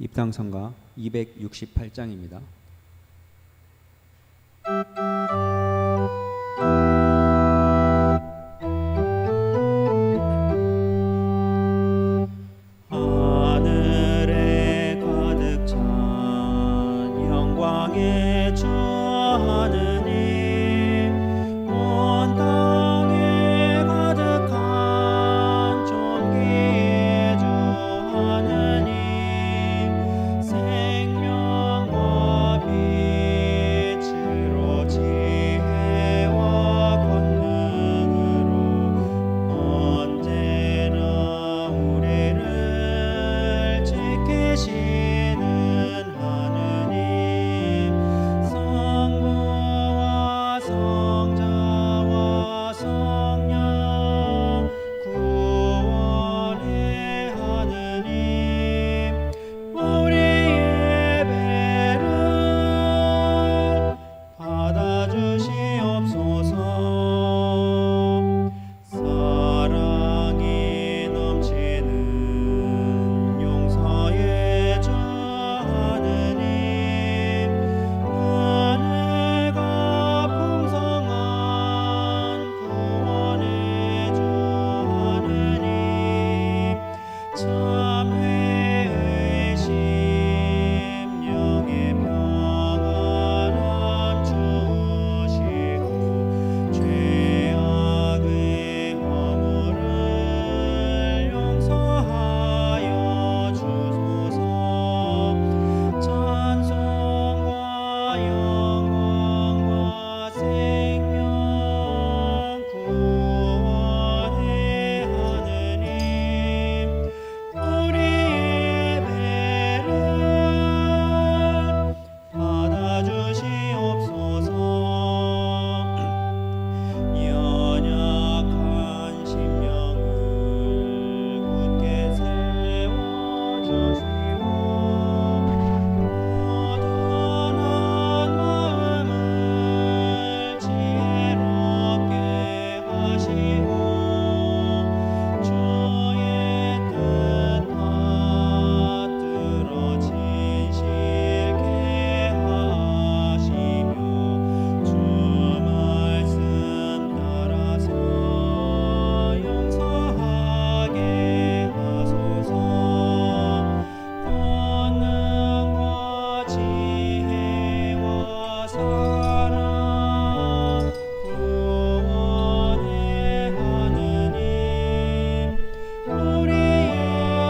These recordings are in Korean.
입당선가 268장입니다. 하늘에 가득 찬 영광의 주 하느님, 온 땅에 가득한 존귀의 주 하느님, 생명과 빛으로 지혜와 권능으로 언제나 우리를 지키시는 하느님, 성부와 성자와 성령 구원의 하느님, 우리 예배를 받아주시옵소서. 사랑이 넘치는 용서의 주 하느님, 은혜가 풍성한 구원의 주 하느님, 참회의 심령의 평안함 주시고 죄악의 허물을 용서하여 주소서. 찬송과 영광과 생명 구원의 하느님, 우리 예배를 받아주시옵소서. 연약한 심령을 굳게 세워주시고 고단한 마음을 지혜롭게 하시고 주의 뜻 받들어 진실케 하시며 주 말씀 따라서 용서하게 하소서. 권능과 지혜와 사랑 구원의 하느님, 우리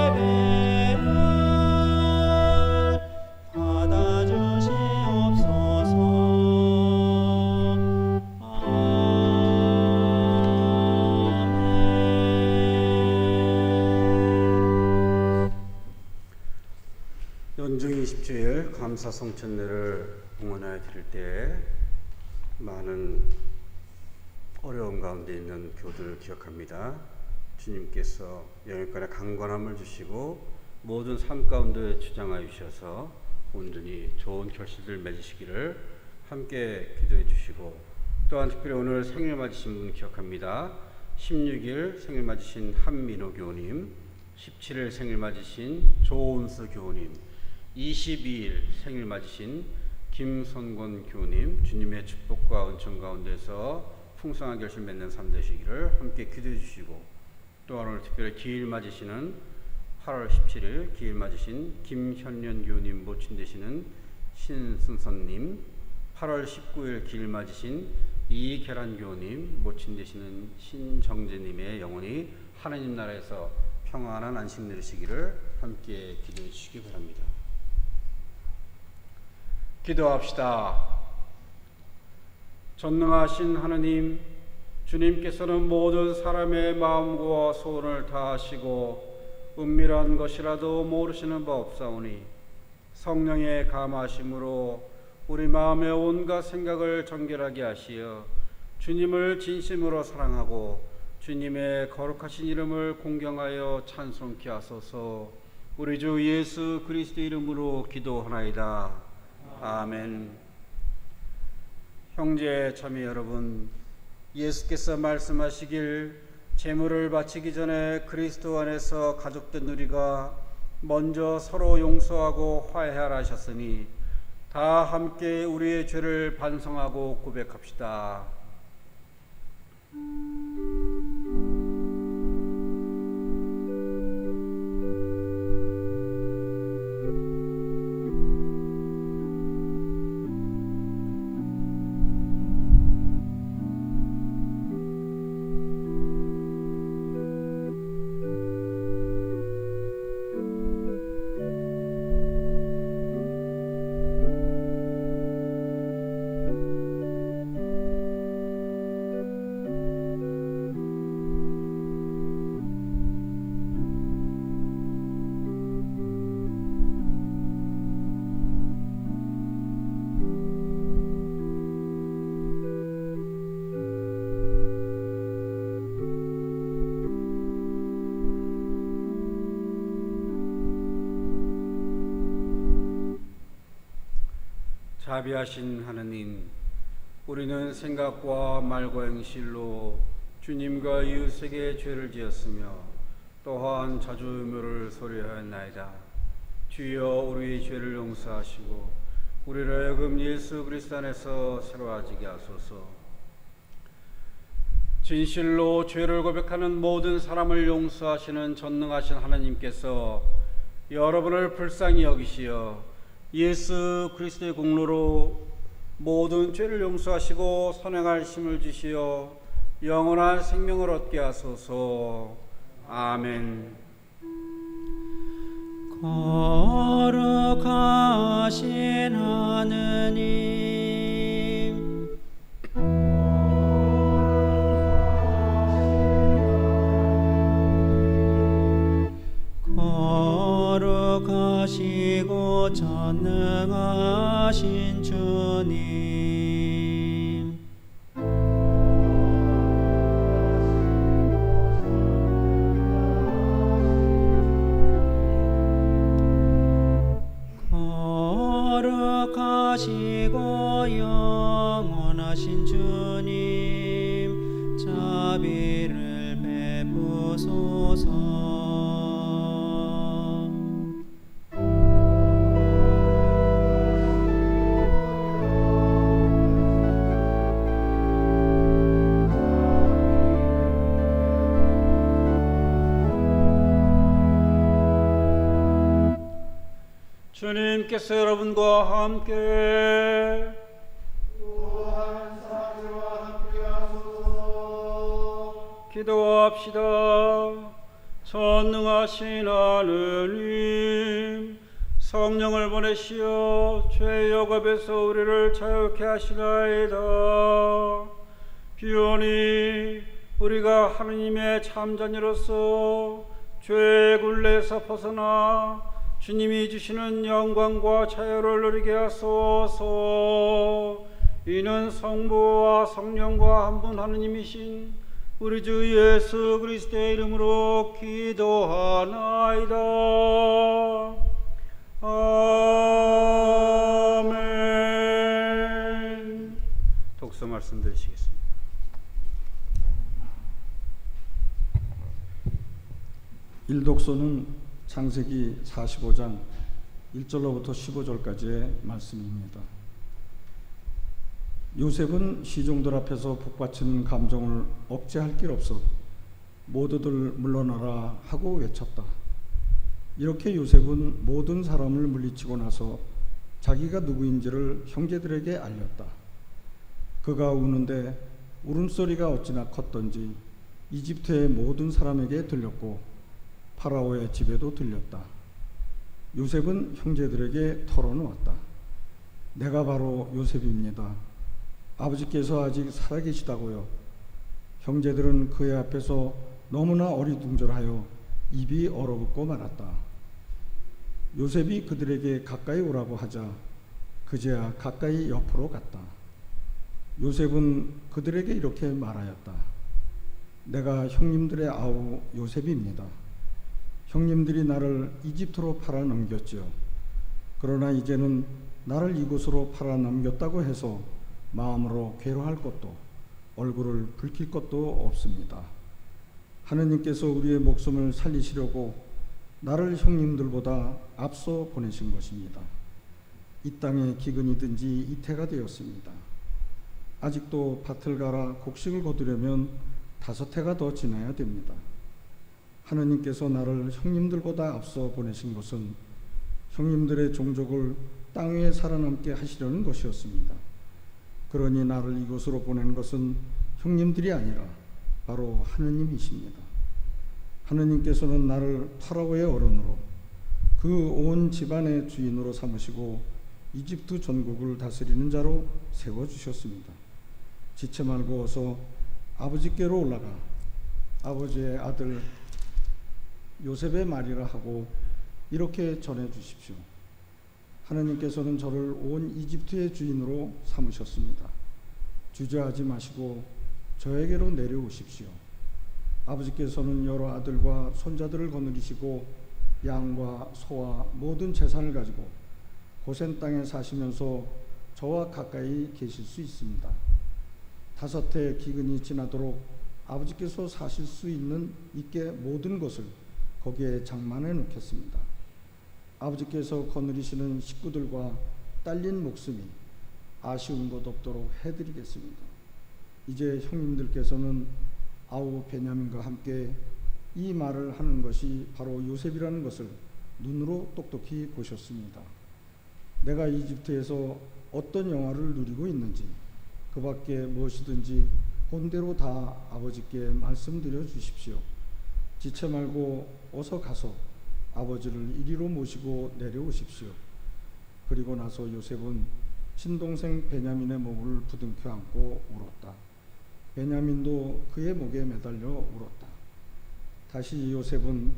예배를 받아주시옵소서. 아멘. 연중 20주일 감사 성천례를 봉헌하여 드릴 때에 많은 어려움 가운데 있는 교들을 기억합니다. 주님께서 영육간의 강건함을 주시고 모든 삶 가운데 주장하여 주셔서 온전히 좋은 결실을 맺으시기를 함께 기도해 주시고, 또한 특별히 오늘 생일 맞으신 분 기억합니다. 16일 생일 맞으신 한민호 교우님, 17일 생일 맞으신 조은수 교우님, 22일 생일 맞으신 김선권 교우님, 주님의 축복과 은총 가운데서 풍성한 결실 맺는 삶 되시기를 함께 기도해 주시고, 또한 오늘 특별히 기일 맞으시는 8월 17일 기일 맞으신 김현련 교우님 모친 되시는 신순선님, 8월 19일 기일 맞으신 이계란 교우님 모친 되시는 신정재님의 영혼이 하나님 나라에서 평안한 안식 누리시기를 함께 기도해 주시기 바랍니다. 기도합시다. 전능하신 하느님, 주님께서는 모든 사람의 마음과 소원을 다하시고 은밀한 것이라도 모르시는 바 없사오니 성령의 감하심으로 우리 마음의 온갖 생각을 정결하게 하시어 주님을 진심으로 사랑하고 주님의 거룩하신 이름을 공경하여 찬송케 하소서. 우리 주 예수 그리스도 이름으로 기도하나이다. 아멘. 형제 자매 여러분, 예수께서 말씀하시길 재물을 바치기 전에 그리스도 안에서 가족된 우리가 먼저 서로 용서하고 화해하라 하셨으니 다 함께 우리의 죄를 반성하고 고백합시다. 자비하신 하느님, 우리는 생각과 말과 행실로 주님과 이웃에게 죄를 지었으며 또한 자주 의무를 소리하였나이다. 주여 우리의 죄를 용서하시고 우리를 하여금 예수 그리스도 안에서 새로워지게 하소서. 진실로 죄를 고백하는 모든 사람을 용서하시는 전능하신 하나님께서 여러분을 불쌍히 여기시어 예수 그리스도의 공로로 모든 죄를 용서하시고 선행할 힘을 주시어 영원한 생명을 얻게 하소서. 아멘. 거룩하신 하느님, 거룩하시고 전능하신 주님, 거룩하시고 영원하신 주님, 자비를 베푸소서. 주님께서 여러분과 함께 또한 사랑과 함께 하소서. 기도합시다. 전능하신 하느님, 성령을 보내시어 죄의 억압에서 우리를 자유케 하시나이다. 비오니 우리가 하느님의 참자녀로서 죄의 굴레에서 벗어나 주님이 주시는 영광과 자유를 누리게 하소서. 이는 성부와 성령과 한 분 하느님이신 우리 주 예수 그리스도의 이름으로 기도하나이다. 아멘. 독서 말씀 드리시겠습니다. 일독서는 창세기 45장 1절로부터 15절까지의 말씀입니다. 요셉은 시종들 앞에서 북받치는 감정을 억제할 길 없어 모두들 물러나라 하고 외쳤다. 이렇게 요셉은 모든 사람을 물리치고 나서 자기가 누구인지를 형제들에게 알렸다. 그가 우는데 울음소리가 어찌나 컸던지 이집트의 모든 사람에게 들렸고 파라오의 집에도 들렸다. 요셉은 형제들에게 털어놓았다. 내가 바로 요셉입니다. 아버지께서 아직 살아계시다고요. 형제들은 그의 앞에서 너무나 어리둥절하여 입이 얼어붙고 말았다. 요셉이 그들에게 가까이 오라고 하자 그제야 가까이 옆으로 갔다. 요셉은 그들에게 이렇게 말하였다. 내가 형님들의 아우 요셉입니다. 형님들이 나를 이집트로 팔아 넘겼지요. 그러나 이제는 나를 이곳으로 팔아 넘겼다고 해서 마음으로 괴로워할 것도 얼굴을 붉힐 것도 없습니다. 하느님께서 우리의 목숨을 살리시려고 나를 형님들보다 앞서 보내신 것입니다. 이 땅에 기근이든지 이태가 되었습니다. 아직도 밭을 갈아 곡식을 거두려면 5해가 더 지나야 됩니다. 하느님께서 나를 형님들보다 앞서 보내신 것은 형님들의 종족을 땅 위에 살아남게 하시려는 것이었습니다. 그러니 나를 이곳으로 보낸 것은 형님들이 아니라 바로 하느님이십니다. 하느님께서는 나를 파라오의 어른으로 그 온 집안의 주인으로 삼으시고 이집트 전국을 다스리는 자로 세워주셨습니다. 지체 말고 어서 아버지께로 올라가 아버지의 아들 요셉의 말이라 하고 이렇게 전해 주십시오. 하느님께서는 저를 온 이집트의 주인으로 삼으셨습니다. 주저하지 마시고 저에게로 내려오십시오. 아버지께서는 여러 아들과 손자들을 거느리시고 양과 소와 모든 재산을 가지고 고센 땅에 사시면서 저와 가까이 계실 수 있습니다. 5해 기근이 지나도록 아버지께서 사실 수 있게 모든 것을 거기에 장만해 놓겠습니다. 아버지께서 거느리시는 식구들과 딸린 목숨이 아쉬운 것 없도록 해드리겠습니다. 이제 형님들께서는 아우 베냐민과 함께 이 말을 하는 것이 바로 요셉이라는 것을 눈으로 똑똑히 보셨습니다. 내가 이집트에서 어떤 영화를 누리고 있는지 그 밖에 무엇이든지 본대로 다 아버지께 말씀드려 주십시오. 지체 말고 어서 가서 아버지를 이리로 모시고 내려오십시오. 그리고 나서 요셉은 친동생 베냐민의 몸을 부둥켜 안고 울었다. 베냐민도 그의 목에 매달려 울었다. 다시 요셉은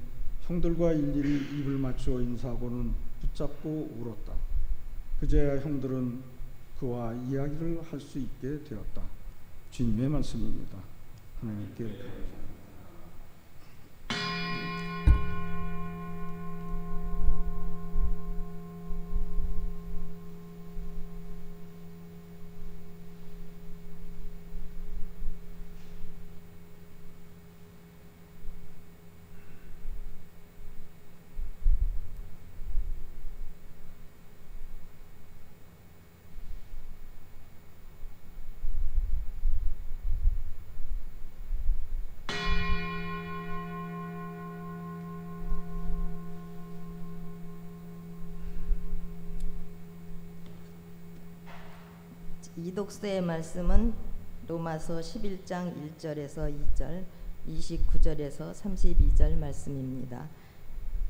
형들과 일일이 입을 맞춰 인사하고는 붙잡고 울었다. 그제야 형들은 그와 이야기를 할 수 있게 되었다. 주님의 말씀입니다. 하나님께 감사합니다. 이 독서의 말씀은 로마서 11장 1절에서 2절, 29절에서 32절 말씀입니다.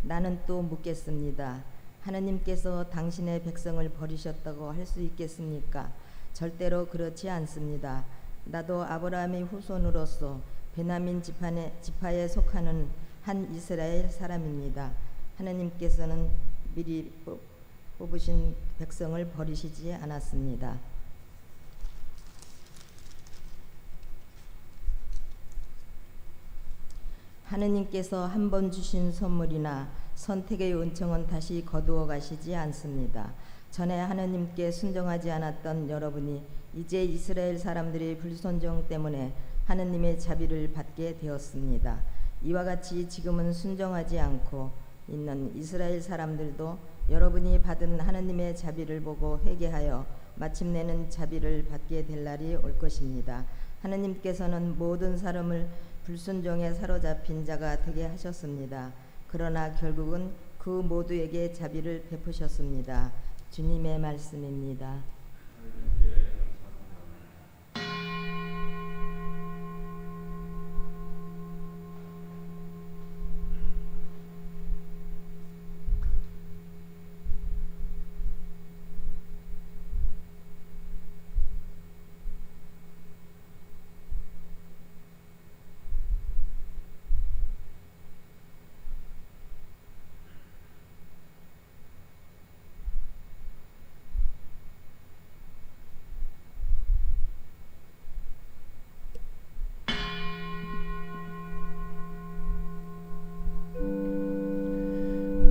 나는 또 묻겠습니다. 하느님께서 당신의 백성을 버리셨다고 할 수 있겠습니까? 절대로 그렇지 않습니다. 나도 아브라함의 후손으로서 베냐민 지파에 속하는 한 이스라엘 사람입니다. 하느님께서는 미리 뽑으신 백성을 버리시지 않았습니다. 하느님께서 한 번 주신 선물이나 선택의 은총은 다시 거두어 가시지 않습니다. 전에 하느님께 순종하지 않았던 여러분이 이제 이스라엘 사람들의 불순종 때문에 하느님의 자비를 받게 되었습니다. 이와 같이 지금은 순종하지 않고 있는 이스라엘 사람들도 여러분이 받은 하느님의 자비를 보고 회개하여 마침내는 자비를 받게 될 날이 올 것입니다. 하느님께서는 모든 사람을 불순종에 사로잡힌 자가 되게 하셨습니다. 그러나 결국은 그 모두에게 자비를 베푸셨습니다. 주님의 말씀입니다.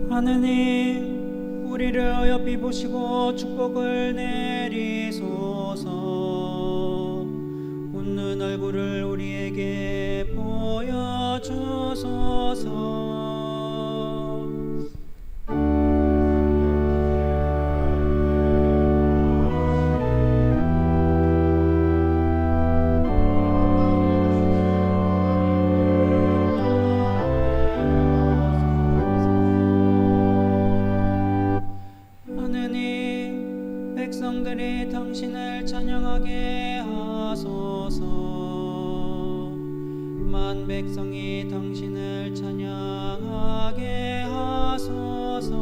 하느님, 우리를 하여 비보시고 축복을 내리소서. 웃는 얼굴을 우리에게 보여주소서. 찬양하게 하소서. 만 백성이 당신을 찬양하게 하소서.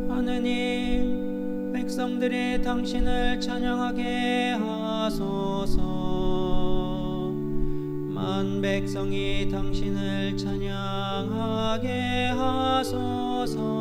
하느님, 백성들이 당신을 찬양하게 하소서. 만 백성이 당신을 찬양하게 하소서.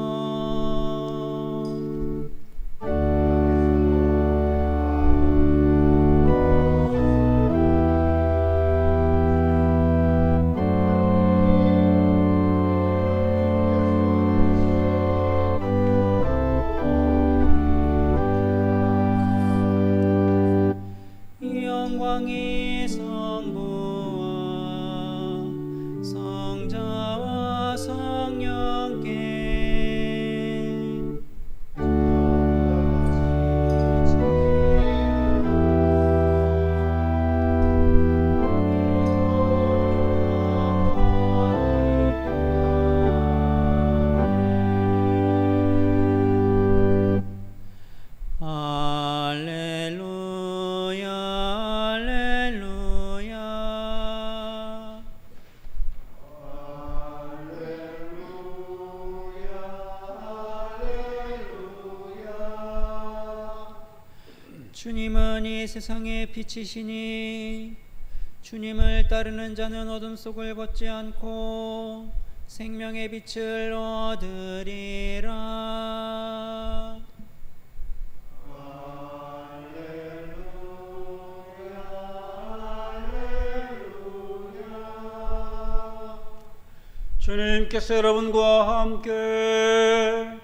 영광이 성부와 성자와 성령께 주님은 이 세상의 빛이시니 주님을 따르는 자는 어둠 속을 걷지 않고 생명의 빛을 얻으리라. 주님께서 여러분과 함께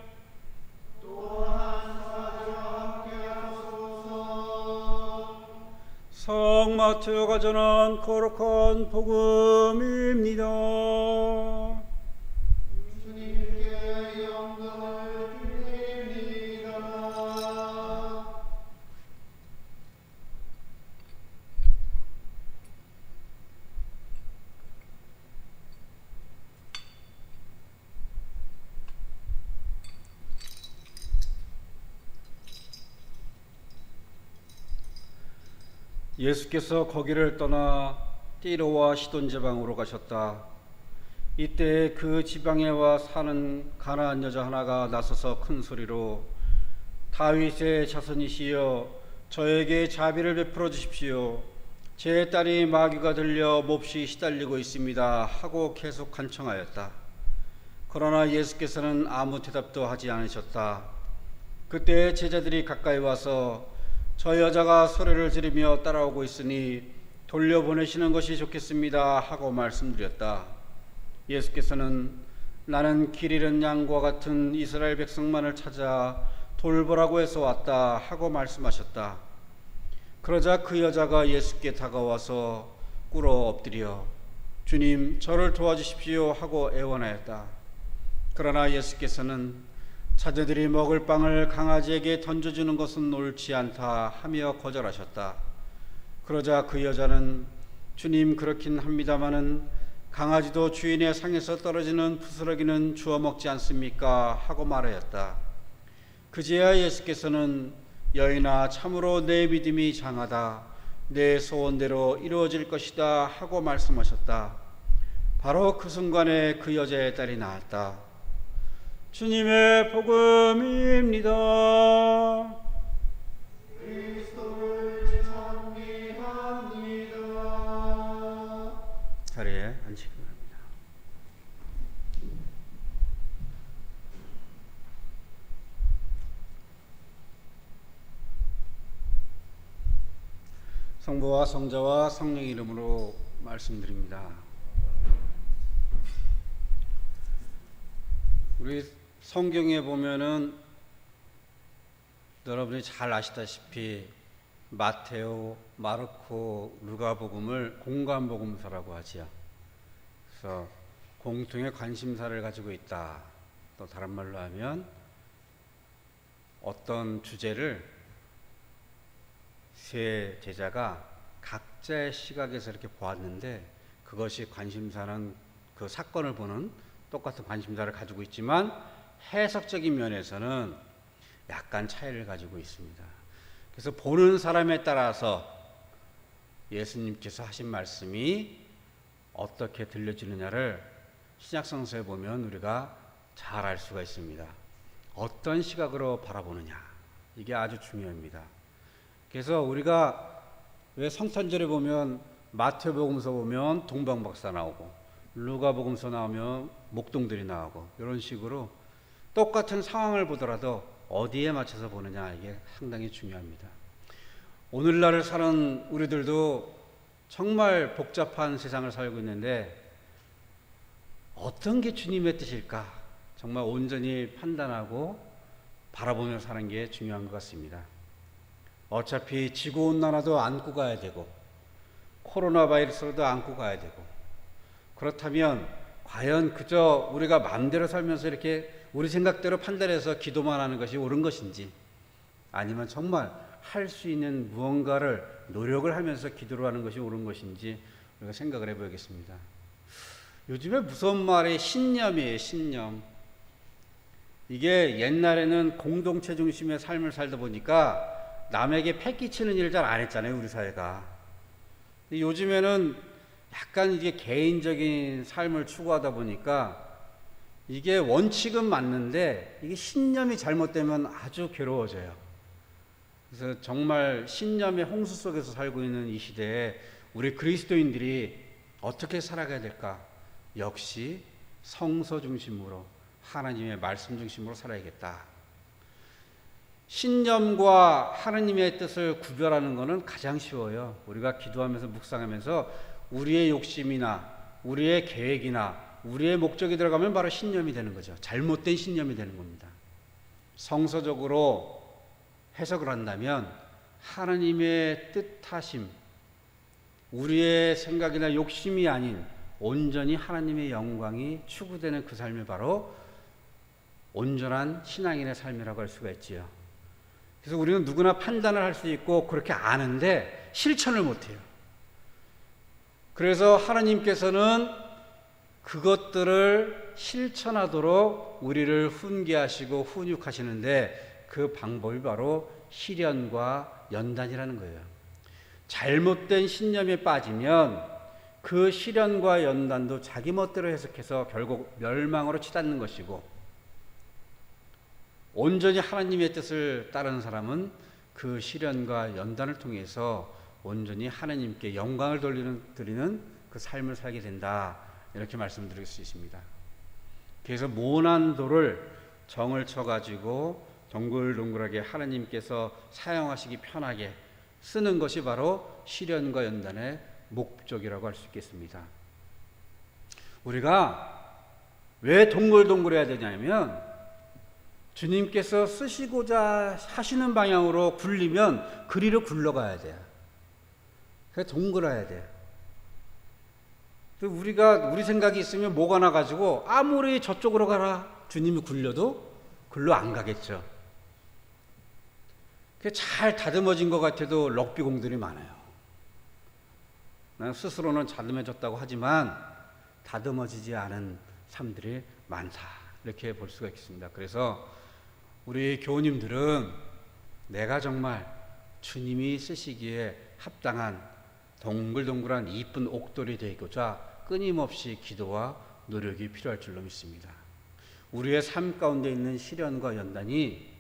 성마태오가 전한 거룩한 복음입니다. 주님께 영광을 드립니다. 예수께서 거기를 떠나 띠로와 시돈 지방으로 가셨다. 이때 그 지방에 와 사는 가나안 여자 하나가 나서서 큰 소리로 다윗의 자손이시여 저에게 자비를 베풀어 주십시오. 제 딸이 마귀가 들려 몹시 시달리고 있습니다 하고 계속 간청하였다. 그러나 예수께서는 아무 대답도 하지 않으셨다. 그때 제자들이 가까이 와서 저 여자가 소리를 지르며 따라오고 있으니 돌려보내시는 것이 좋겠습니다 하고 말씀드렸다. 예수께서는 나는 길 잃은 양과 같은 이스라엘 백성만을 찾아 돌보라고 해서 왔다 하고 말씀하셨다. 그러자 그 여자가 예수께 다가와서 꿇어 엎드려 주님 저를 도와주십시오 하고 애원하였다. 그러나 예수께서는 자녀들이 먹을 빵을 강아지에게 던져주는 것은 옳지 않다 하며 거절하셨다. 그러자 그 여자는 주님 그렇긴 합니다마는 강아지도 주인의 상에서 떨어지는 부스러기는 주워 먹지 않습니까 하고 말하였다. 그제야 예수께서는 여인아 참으로 내 믿음이 장하다. 내 소원대로 이루어질 것이다 하고 말씀하셨다. 바로 그 순간에 그 여자의 딸이 나았다. 주님의 복음입니다. 그리스도를 찬미합니다. 자리에 앉히기 바랍니다. 성부와 성자와 성령 이름으로 말씀드립니다. 우리 성경에 보면은 여러분이 잘 아시다시피 마테오, 마르코, 누가복음을 공관복음서라고 하지요. 그래서 공통의 관심사를 가지고 있다. 또 다른 말로 하면 어떤 주제를 세 제자가 각자의 시각에서 이렇게 보았는데 그것이 관심사는 그 사건을 보는 똑같은 관심사를 가지고 있지만 해석적인 면에서는 약간 차이를 가지고 있습니다. 그래서 보는 사람에 따라서 예수님께서 하신 말씀이 어떻게 들려지느냐를 신약성서에 보면 우리가 잘 알 수가 있습니다. 어떤 시각으로 바라보느냐, 이게 아주 중요합니다. 그래서 우리가 왜 성탄절에 보면 마태복음서 보면 동방박사 나오고 루가복음서 나오면 목동들이 나오고 이런 식으로 똑같은 상황을 보더라도 어디에 맞춰서 보느냐, 이게 상당히 중요합니다. 오늘날을 사는 우리들도 정말 복잡한 세상을 살고 있는데 어떤 게 주님의 뜻일까? 정말 온전히 판단하고 바라보며 사는 게 중요한 것 같습니다. 어차피 지구온난화도 안고 가야 되고 코로나 바이러스도 안고 가야 되고 그렇다면 과연 그저 우리가 마음대로 살면서 이렇게 우리 생각대로 판단해서 기도만 하는 것이 옳은 것인지 아니면 정말 할 수 있는 무언가를 노력을 하면서 기도를 하는 것이 옳은 것인지 우리가 생각을 해보겠습니다. 요즘에 무서운 말이 신념이에요. 신념. 이게 옛날에는 공동체 중심의 삶을 살다 보니까 남에게 패 끼치는 일을 잘 안 했잖아요, 우리 사회가. 근데 요즘에는 약간 이게 개인적인 삶을 추구하다 보니까 이게 원칙은 맞는데 이게 신념이 잘못되면 아주 괴로워져요. 그래서 정말 신념의 홍수 속에서 살고 있는 이 시대에 우리 그리스도인들이 어떻게 살아가야 될까? 역시 성서 중심으로 하나님의 말씀 중심으로 살아야겠다. 신념과 하나님의 뜻을 구별하는 것은 가장 쉬워요. 우리가 기도하면서 묵상하면서 우리의 욕심이나 우리의 계획이나 우리의 목적이 들어가면 바로 신념이 되는 거죠. 잘못된 신념이 되는 겁니다. 성서적으로 해석을 한다면 하나님의 뜻하심, 우리의 생각이나 욕심이 아닌 온전히 하나님의 영광이 추구되는 그 삶이 바로 온전한 신앙인의 삶이라고 할 수가 있지요. 그래서 우리는 누구나 판단을 할 수 있고 그렇게 아는데 실천을 못해요. 그래서 하나님께서는 그것들을 실천하도록 우리를 훈계하시고 훈육하시는데 그 방법이 바로 시련과 연단이라는 거예요. 잘못된 신념에 빠지면 그 시련과 연단도 자기 멋대로 해석해서 결국 멸망으로 치닫는 것이고, 온전히 하나님의 뜻을 따르는 사람은 그 시련과 연단을 통해서 온전히 하나님께 영광을 드리는 그 삶을 살게 된다, 이렇게 말씀드릴 수 있습니다. 그래서 모난 돌을 정을 쳐가지고 동글동글하게 하나님께서 사용하시기 편하게 쓰는 것이 바로 시련과 연단의 목적이라고 할 수 있겠습니다. 우리가 왜 동글동글해야 되냐면 주님께서 쓰시고자 하시는 방향으로 굴리면 그리로 굴러가야 돼요. 그래서 동글어야 돼요. 우리 생각이 있으면 뭐가 나가지고 아무리 저쪽으로 가라 주님이 굴려도 글로 안 가겠죠. 잘 다듬어진 것 같아도 럭비공들이 많아요. 난 스스로는 다듬어졌다고 하지만 다듬어지지 않은 삶들이 많다, 이렇게 볼 수가 있습니다. 그래서 우리 교우님들은 내가 정말 주님이 쓰시기에 합당한 동글동글한 이쁜 옥돌이 되고자 끊임없이 기도와 노력이 필요할 줄로 믿습니다. 우리의 삶 가운데 있는 시련과 연단이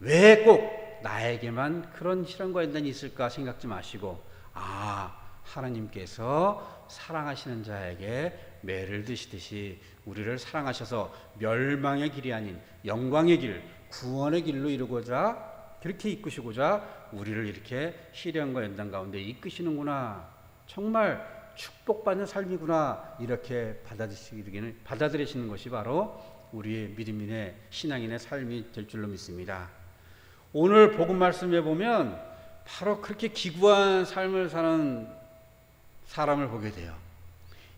왜 꼭 나에게만 그런 시련과 연단이 있을까 생각지 마시고, 하나님께서 사랑하시는 자에게 매를 드시듯이 우리를 사랑하셔서 멸망의 길이 아닌 영광의 길, 구원의 길로 이루고자, 그렇게 이끄시고자 우리를 이렇게 시련과 연단 가운데 이끄시는구나, 정말 축복받는 삶이구나, 이렇게 받아들이시는 것이 바로 우리의 믿음인의 신앙인의 삶이 될 줄로 믿습니다. 오늘 복음 말씀에 보면 바로 그렇게 기구한 삶을 사는 사람을 보게 돼요.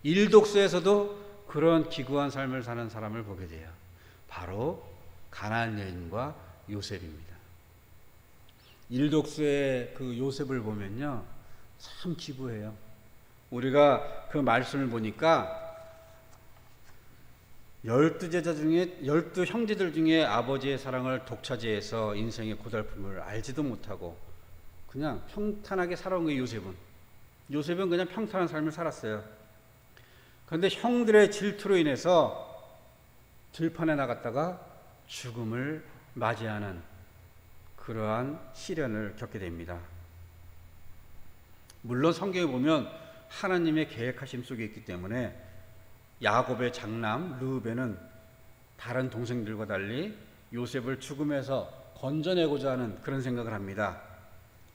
일독서에서도 그런 기구한 삶을 사는 사람을 보게 돼요. 바로 가나안 여인과 요셉입니다. 일독서의 그 요셉을 보면요, 참 기구해요. 우리가 그 말씀을 보니까 12제자 중에 12형제들 중에 아버지의 사랑을 독차지해서 인생의 고달픔을 알지도 못하고 그냥 평탄하게 살아온 게 요셉은 그냥 평탄한 삶을 살았어요. 그런데 형들의 질투로 인해서 들판에 나갔다가 죽음을 맞이하는 그러한 시련을 겪게 됩니다. 물론 성경에 보면 하나님의 계획하심 속에 있기 때문에 야곱의 장남 르우벤은 다른 동생들과 달리 요셉을 죽음에서 건져내고자 하는 그런 생각을 합니다.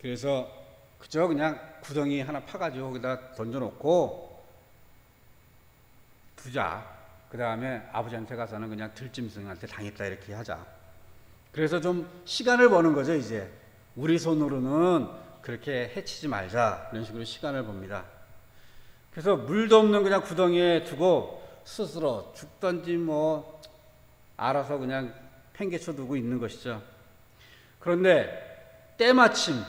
그래서 그저 그냥 구덩이 하나 파가지고 거기다 던져놓고 두자. 그 다음에 아버지한테 가서는 그냥 들짐승한테 당했다 이렇게 하자. 그래서 좀 시간을 버는 거죠. 이제 우리 손으로는 그렇게 해치지 말자 이런 식으로 시간을 봅니다. 그래서 물도 없는 그냥 구덩이에 두고 스스로 죽던지 뭐 알아서 그냥 팽개쳐 두고 있는 것이죠. 그런데 때마침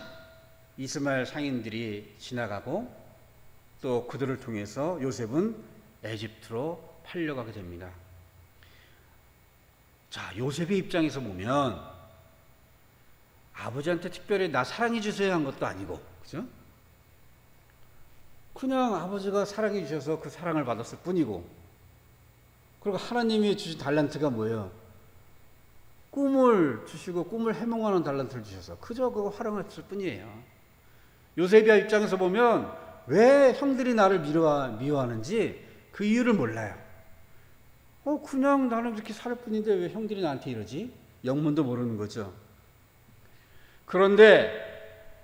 이스마엘 상인들이 지나가고 또 그들을 통해서 요셉은 에집트로 팔려가게 됩니다. 자, 요셉의 입장에서 보면 아버지한테 특별히 나 사랑해 주세요 한 것도 아니고, 그죠? 그냥 아버지가 사랑해 주셔서 그 사랑을 받았을 뿐이고, 그리고 하나님이 주신 달란트가 뭐예요? 꿈을 주시고 꿈을 해몽하는 달란트를 주셔서 그저 그거 활용했을 뿐이에요. 요셉의 입장에서 보면 왜 형들이 나를 미워하는지 그 이유를 몰라요. 그냥 나는 그렇게 살 뿐인데 왜 형들이 나한테 이러지? 영문도 모르는 거죠. 그런데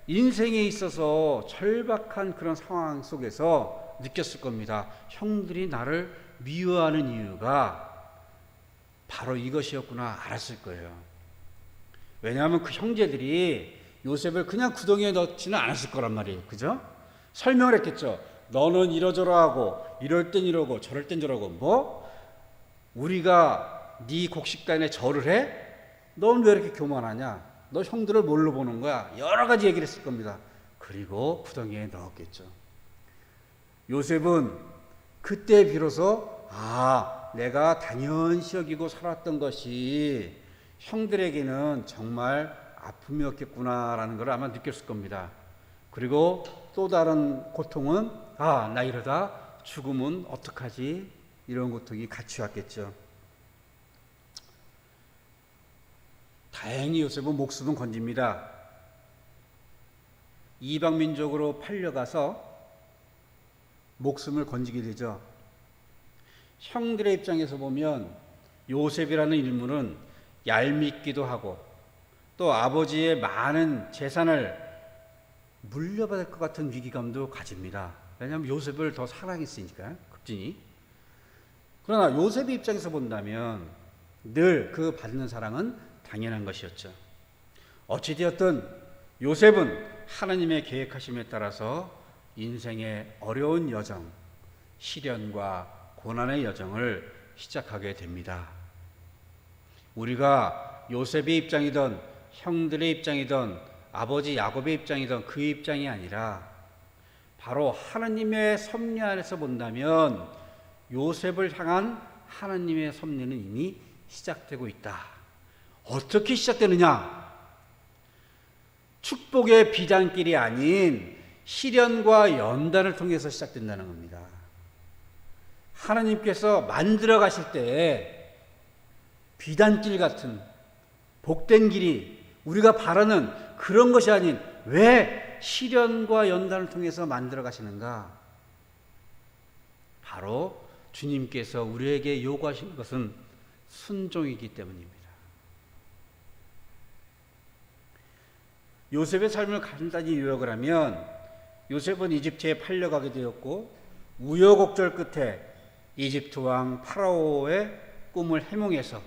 인생에 있어서 절박한 그런 상황 속에서 느꼈을 겁니다. 형들이 나를 미워하는 이유가 바로 이것이었구나 알았을 거예요. 왜냐하면 그 형제들이 요셉을 그냥 구덩이에 넣지는 않았을 거란 말이에요. 그죠? 설명을 했겠죠. 너는 이러저러 하고 이럴 땐 이러고 저럴 땐 저러고 뭐? 우리가 네 곡식단에 절을 해? 넌 왜 이렇게 교만하냐? 너 형들을 뭘로 보는 거야? 여러 가지 얘기를 했을 겁니다. 그리고 구덩이에 넣었겠죠. 요셉은 그때 비로소 내가 당연시 여기고 살았던 것이 형들에게는 정말 아픔이었겠구나라는 걸 아마 느꼈을 겁니다. 그리고 또 다른 고통은 나 이러다 죽으면 어떡하지? 이런 고통이 같이 왔겠죠. 다행히 요셉은 목숨은 건집니다. 이방민족으로 팔려가서 목숨을 건지게 되죠. 형들의 입장에서 보면 요셉이라는 인물은 얄밉기도 하고 또 아버지의 많은 재산을 물려받을 것 같은 위기감도 가집니다. 왜냐하면 요셉을 더 사랑했으니까 급진이. 그러나 요셉의 입장에서 본다면 늘 그 받는 사랑은 당연한 것이었죠. 어찌되었든 요셉은 하나님의 계획하심에 따라서 인생의 어려운 여정, 시련과 고난의 여정을 시작하게 됩니다. 우리가 요셉의 입장이든 형들의 입장이든 아버지 야곱의 입장이든 그 입장이 아니라 바로 하나님의 섭리 안에서 본다면 요셉을 향한 하나님의 섭리는 이미 시작되고 있다. 어떻게 시작되느냐? 축복의 비단길이 아닌 시련과 연단을 통해서 시작된다는 겁니다. 하나님께서 만들어 가실 때 비단길 같은 복된 길이 우리가 바라는 그런 것이 아닌 왜 시련과 연단을 통해서 만들어 가시는가? 바로 주님께서 우리에게 요구하신 것은 순종이기 때문입니다. 요셉의 삶을 간단히 요약을 하면 요셉은 이집트에 팔려가게 되었고 우여곡절 끝에 이집트 왕 파라오의 꿈을 해몽해서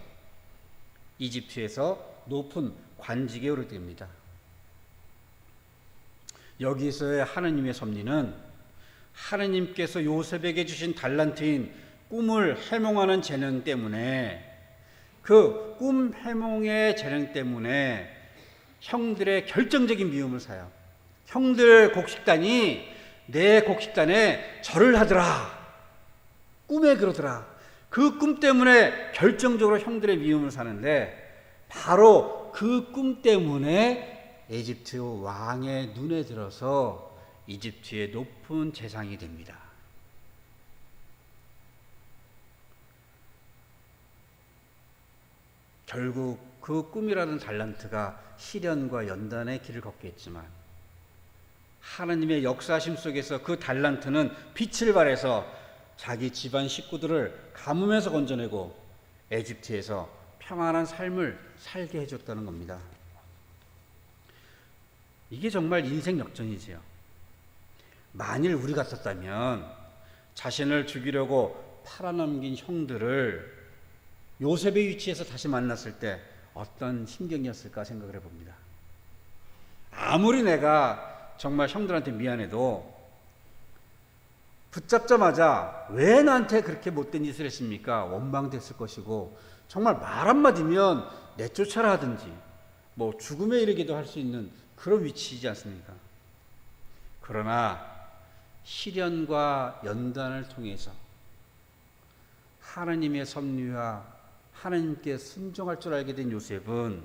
이집트에서 높은 관직에 오르게 됩니다. 여기서의 하나님의 섭리는 하느님께서 요셉에게 주신 달란트인 꿈을 해몽하는 재능 때문에, 그 꿈 해몽의 재능 때문에 형들의 결정적인 미움을 사요. 형들 곡식단이 내 곡식단에 절을 하더라. 꿈에 그러더라. 그 꿈 때문에 결정적으로 형들의 미움을 사는데, 바로 그 꿈 때문에 이집트 왕의 눈에 들어서 이집트의 높은 재상이 됩니다. 결국 그 꿈이라는 달란트가 시련과 연단의 길을 걷겠지만, 하나님의 역사심 속에서 그 달란트는 빛을 발해서 자기 집안 식구들을 가뭄에서 건져내고 에집트에서 평안한 삶을 살게 해줬다는 겁니다. 이게 정말 인생 역전이지요. 만일 우리 같았다면 자신을 죽이려고 팔아넘긴 형들을 요셉의 위치에서 다시 만났을 때 어떤 심경이었을까 생각을 해봅니다. 아무리 내가 정말 형들한테 미안해도 붙잡자마자 왜 나한테 그렇게 못된 짓을 했습니까? 원망됐을 것이고, 정말 말 한마디면 내쫓아라 하든지 뭐 죽음에 이르기도 할 수 있는 그런 위치이지 않습니까? 그러나 시련과 연단을 통해서 하나님의 섭리와 하나님께 순종할 줄 알게 된 요셉은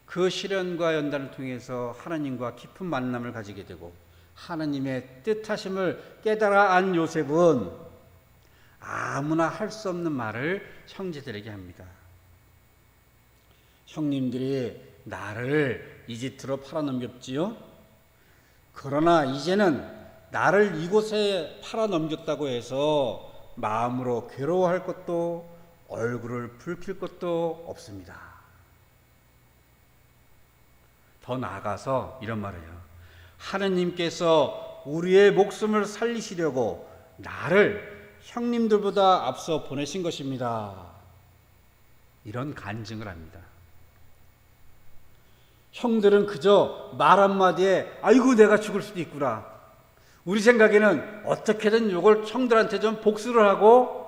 그 시련과 연단을 통해서 하나님과 깊은 만남을 가지게 되고, 하나님의 뜻하심을 깨달아 안 요셉은 아무나 할 수 없는 말을 형제들에게 합니다. 형님들이 나를 이집트로 팔아넘겼지요? 그러나 이제는 나를 이곳에 팔아넘겼다고 해서 마음으로 괴로워할 것도 얼굴을 붉힐 것도 없습니다. 더 나아가서 이런 말을 해요. 하느님께서 우리의 목숨을 살리시려고 나를 형님들보다 앞서 보내신 것입니다. 이런 간증을 합니다. 형들은 그저 말 한마디에 아이고 내가 죽을 수도 있구나. 우리 생각에는 어떻게든 이걸 형들한테 좀 복수를 하고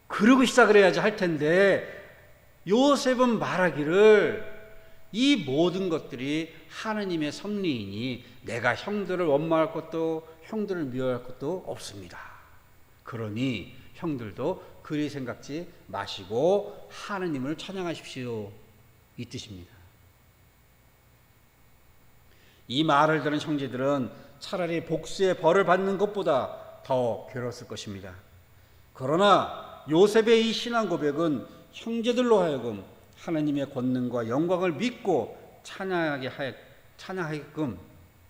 그러고 시작을 해야지 할 텐데, 요셉은 말하기를 이 모든 것들이 하느님의 섭리이니 내가 형들을 원망할 것도 형들을 미워할 것도 없습니다. 그러니 형들도 그리 생각지 마시고 하느님을 찬양하십시오, 이 뜻입니다. 이 말을 들은 형제들은 차라리 복수의 벌을 받는 것보다 더 괴로웠을 것입니다. 그러나 요셉의 이 신앙 고백은 형제들로 하여금 하나님의 권능과 영광을 믿고 찬양하게끔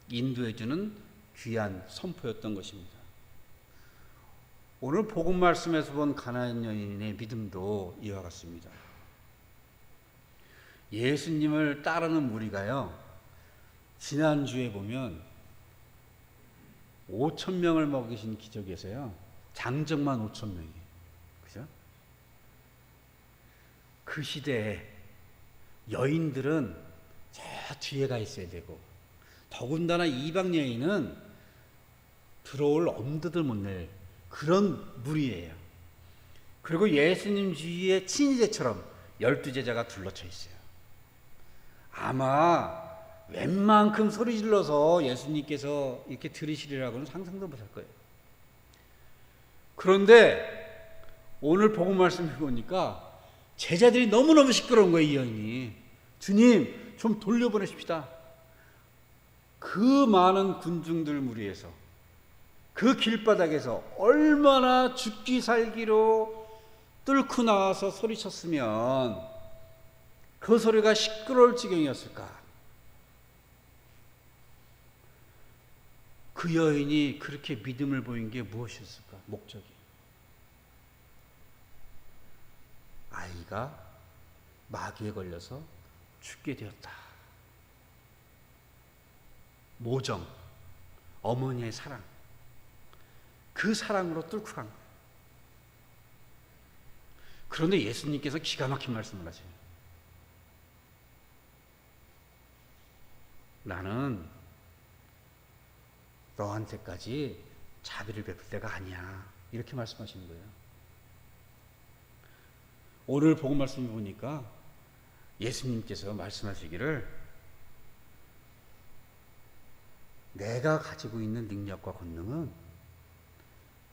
인도해주는 귀한 선포였던 것입니다. 오늘 복음 말씀에서 본 가나안 여인의 믿음도 이와 같습니다. 예수님을 따르는 무리가요, 지난주에 보면 5,000명을 먹이신 기적에서요, 장정만 5,000명이에요. 그죠? 그 시대에 여인들은 저 뒤에 가 있어야 되고, 더군다나 이방 여인은 들어올 엄두들 못 낼 그런 무리예요. 그리고 예수님 주위에 친위대처럼 12제자가 둘러쳐 있어요. 아마 웬만큼 소리 질러서 예수님께서 이렇게 들으시리라고는 상상도 못할 거예요. 그런데 오늘 복음 말씀을 보니까 제자들이 너무너무 시끄러운 거예요. 이 여인이, 주님 좀 돌려보내십시다. 그 많은 군중들 무리에서, 그 길바닥에서 얼마나 죽기 살기로 뚫고 나와서 소리쳤으면 그 소리가 시끄러울 지경이었을까. 그 여인이 그렇게 믿음을 보인 게 무엇이었을까? 목적이. 아이가 마귀에 걸려서 죽게 되었다. 모정, 어머니의 사랑, 그 사랑으로 뚫고 간 거예요. 그런데 예수님께서 기가 막힌 말씀을 하세요. 나는 너한테까지 자비를 베풀 때가 아니야. 이렇게 말씀하시는 거예요. 오늘 복음 말씀을 보니까 예수님께서 말씀하시기를 내가 가지고 있는 능력과 권능은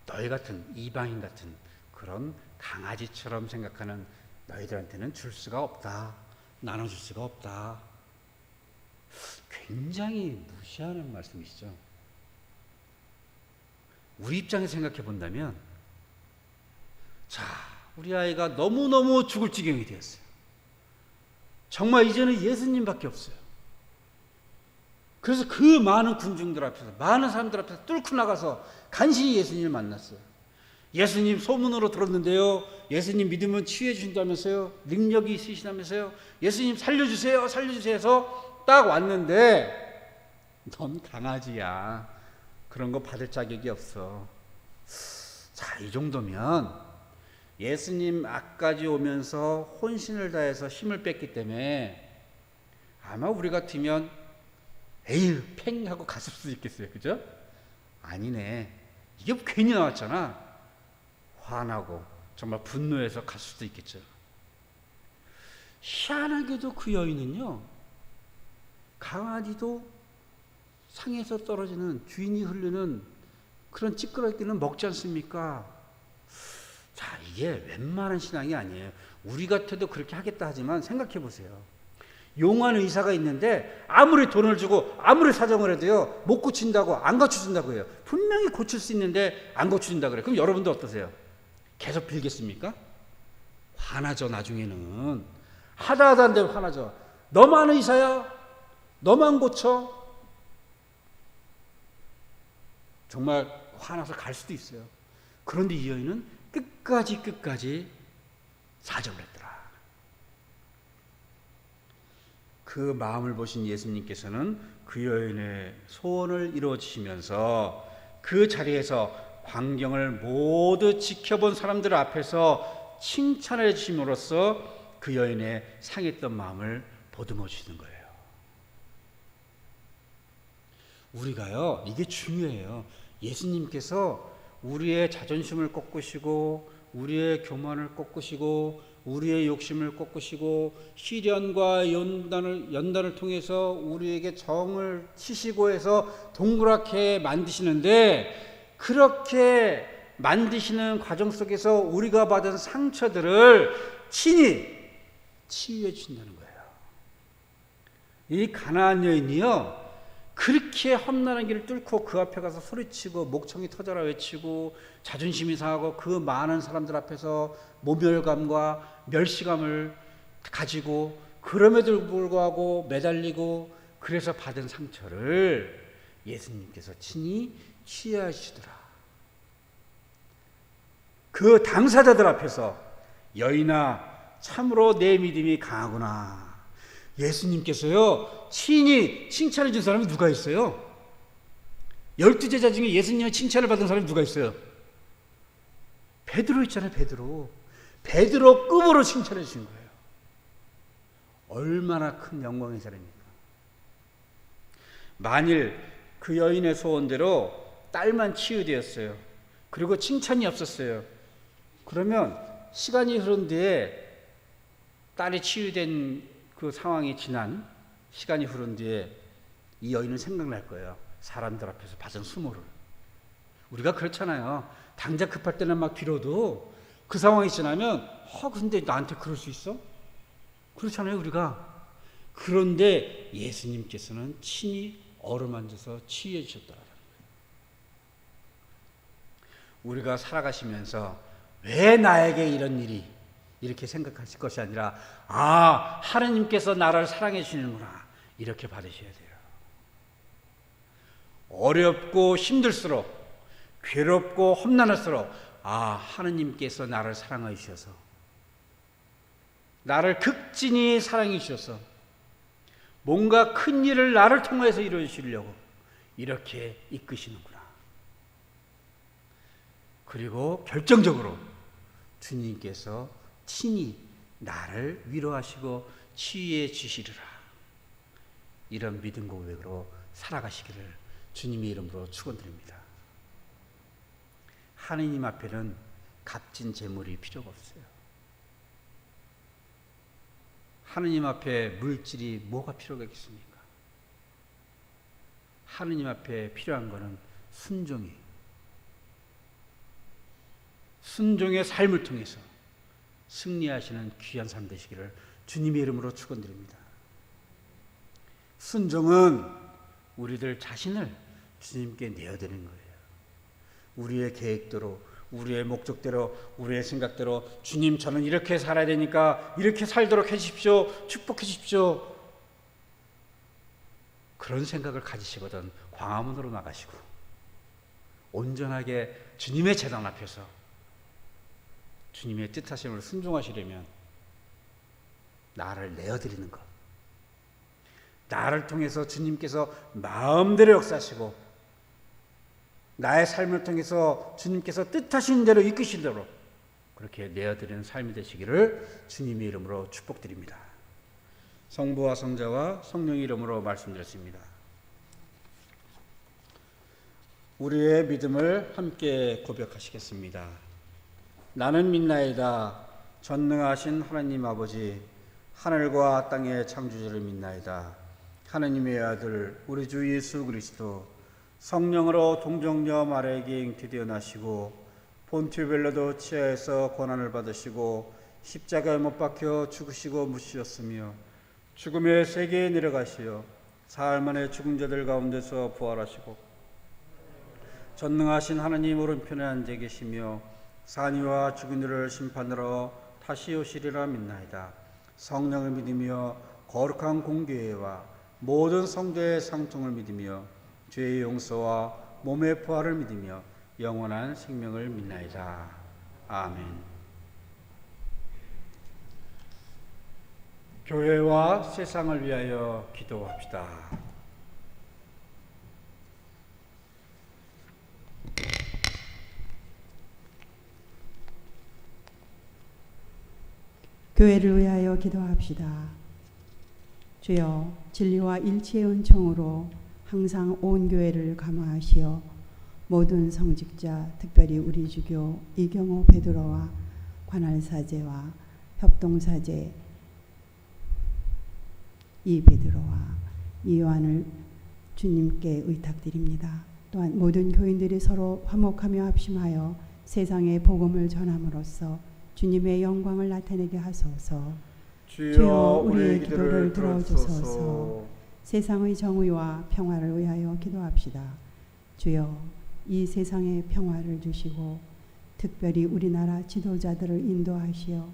너희 같은 이방인 같은 그런 강아지처럼 생각하는 너희들한테는 줄 수가 없다. 나눠줄 수가 없다. 굉장히 무시하는 말씀이시죠. 우리 입장에서 생각해 본다면, 자, 우리 아이가 너무너무 죽을 지경이 되었어요. 정말 이제는 예수님밖에 없어요. 그래서 그 많은 군중들 앞에서, 많은 사람들 앞에서 뚫고 나가서 간신히 예수님을 만났어요. 예수님 소문으로 들었는데요, 예수님 믿으면 치유해 주신다면서요, 능력이 있으시다면서요, 예수님 살려주세요, 살려주세요 해서 딱 왔는데, 넌 강아지야. 그런 거 받을 자격이 없어. 자, 이 정도면 예수님 앞까지 오면서 혼신을 다해서 힘을 뺐기 때문에 아마 우리 같으면 에휴 팽 하고 갔을 수도 있겠어요. 그죠? 아니네. 이게 괜히 나왔잖아. 화나고 정말 분노해서 갔을 수도 있겠죠. 희한하게도 그 여인은요, 강아지도 상에서 떨어지는 주인이 흐르는 그런 찌끄러기는 먹지 않습니까? 자, 이게 웬만한 신앙이 아니에요. 우리 같아도 그렇게 하겠다 하지만 생각해 보세요. 용한 의사가 있는데 아무리 돈을 주고 아무리 사정을 해도요, 못 고친다고, 안 고쳐준다고 해요. 분명히 고칠 수 있는데 안 고쳐준다 그래요. 그럼 여러분들 어떠세요? 계속 빌겠습니까? 화나죠. 나중에는 하다 안 되면 화나죠. 너만 의사야? 너만 고쳐? 정말 화나서 갈 수도 있어요. 그런데 이 여인은 끝까지 사정을 했더라. 그 마음을 보신 예수님께서는 그 여인의 소원을 이루어 주시면서 그 자리에서 광경을 모두 지켜본 사람들 앞에서 칭찬해 주심으로써 그 여인의 상했던 마음을 보듬어 주시는 거예요. 우리가요, 이게 중요해요. 예수님께서 우리의 자존심을 꺾으시고 우리의 교만을 꺾으시고 우리의 욕심을 꺾으시고 시련과 연단을 통해서 우리에게 정을 치시고 해서 동그랗게 만드시는데, 그렇게 만드시는 과정 속에서 우리가 받은 상처들을 친히 치유해 주신다는 거예요. 이 가나안 여인이요, 그렇게 험난한 길을 뚫고 그 앞에 가서 소리치고 목청이 터져라 외치고 자존심이 상하고 그 많은 사람들 앞에서 모멸감과 멸시감을 가지고 그럼에도 불구하고 매달리고 그래서 받은 상처를 예수님께서 친히 치유하시더라. 그 당사자들 앞에서 여인아, 참으로 내 믿음이 강하구나. 예수님께서요, 친히 칭찬해 준 사람이 누가 있어요? 12제자 중에 예수님의 칭찬을 받은 사람이 누가 있어요? 베드로 있잖아요. 베드로급으로 칭찬해 주신 거예요. 얼마나 큰 영광의 사람입니까? 만일 그 여인의 소원대로 딸만 치유되었어요. 그리고 칭찬이 없었어요. 그러면 시간이 흐른 뒤에 딸이 치유된 그 상황이 지난 시간이 흐른 뒤에 이 여인은 생각날 거예요. 사람들 앞에서 받은 수모를. 우리가 그렇잖아요. 당장 급할 때는 막 빌어도 그 상황이 지나면 근데 나한테 그럴 수 있어? 그렇잖아요, 우리가. 그런데 예수님께서는 친히 어루만져서 치유해 주셨더라고요. 우리가 살아가시면서 왜 나에게 이런 일이, 이렇게 생각하실 것이 아니라 하나님께서 나를 사랑해 주시는구나, 이렇게 받으셔야 돼요. 어렵고 힘들수록, 괴롭고 험난할수록 하나님께서 나를 사랑해 주셔서, 나를 극진히 사랑해 주셔서 뭔가 큰 일을 나를 통해서 이루어 주시려고 이렇게 이끄시는구나. 그리고 결정적으로 주님께서 친히 나를 위로하시고 치유해 주시리라. 이런 믿음 고백으로 살아가시기를 주님의 이름으로 축원드립니다. 하느님 앞에는 값진 재물이 필요가 없어요. 하느님 앞에 물질이 뭐가 필요가 있겠습니까? 하느님 앞에 필요한 것은 순종이에요. 순종의 삶을 통해서 승리하시는 귀한 삶 되시기를 주님의 이름으로 축원드립니다. 순종은 우리들 자신을 주님께 내어드리는 거예요. 우리의 계획대로, 우리의 목적대로, 우리의 생각대로 주님 저는 이렇게 살아야 되니까 이렇게 살도록 해주십시오. 축복해 주십시오. 그런 생각을 가지시거든 광화문으로 나가시고 온전하게 주님의 제단 앞에서 주님의 뜻하심을 순종하시려면 나를 내어드리는 것, 나를 통해서 주님께서 마음대로 역사하시고 나의 삶을 통해서 주님께서 뜻하신 대로 이끄신 대로 그렇게 내어드리는 삶이 되시기를 주님의 이름으로 축복드립니다. 성부와 성자와 성령의 이름으로 말씀드렸습니다. 우리의 믿음을 함께 고백하시겠습니다. 나는 믿나이다. 전능하신 하나님 아버지, 하늘과 땅의 창조주를 믿나이다. 하나님의 아들 우리 주 예수 그리스도 성령으로 동정녀 마리아에게 잉태되어 나시고 본티오 빌라도 치하에서 고난을 받으시고 십자가에 못 박혀 죽으시고 묻히셨으며 죽음의 세계에 내려가시어 사흘 만에 죽은 자들 가운데서 부활하시고 전능하신 하나님 오른편에 앉아 계시며 산이와 죽은 이를 심판하러 다시 오시리라 믿나이다. 성령을 믿으며 거룩한 공교회와 모든 성도의 상통을 믿으며 죄의 용서와 몸의 부활을 믿으며 영원한 생명을 믿나이다. 아멘. 교회와 세상을 위하여 기도합시다. 교회를 위하여 기도합시다. 주여, 진리와 일치의 은총으로 항상 온 교회를 감화하시어 모든 성직자, 특별히 우리 주교 이경호 베드로와 관할사제와 협동사제 이 베드로와 이 요한을 주님께 의탁드립니다. 또한 모든 교인들이 서로 화목하며 합심하여 세상의 복음을 전함으로써 주님의 영광을 나타내게 하소서. 주여, 우리의 기도를 들어주소서. 세상의 정의와 평화를 위하여 기도합시다. 주여, 이 세상에 평화를 주시고 특별히 우리나라 지도자들을 인도하시어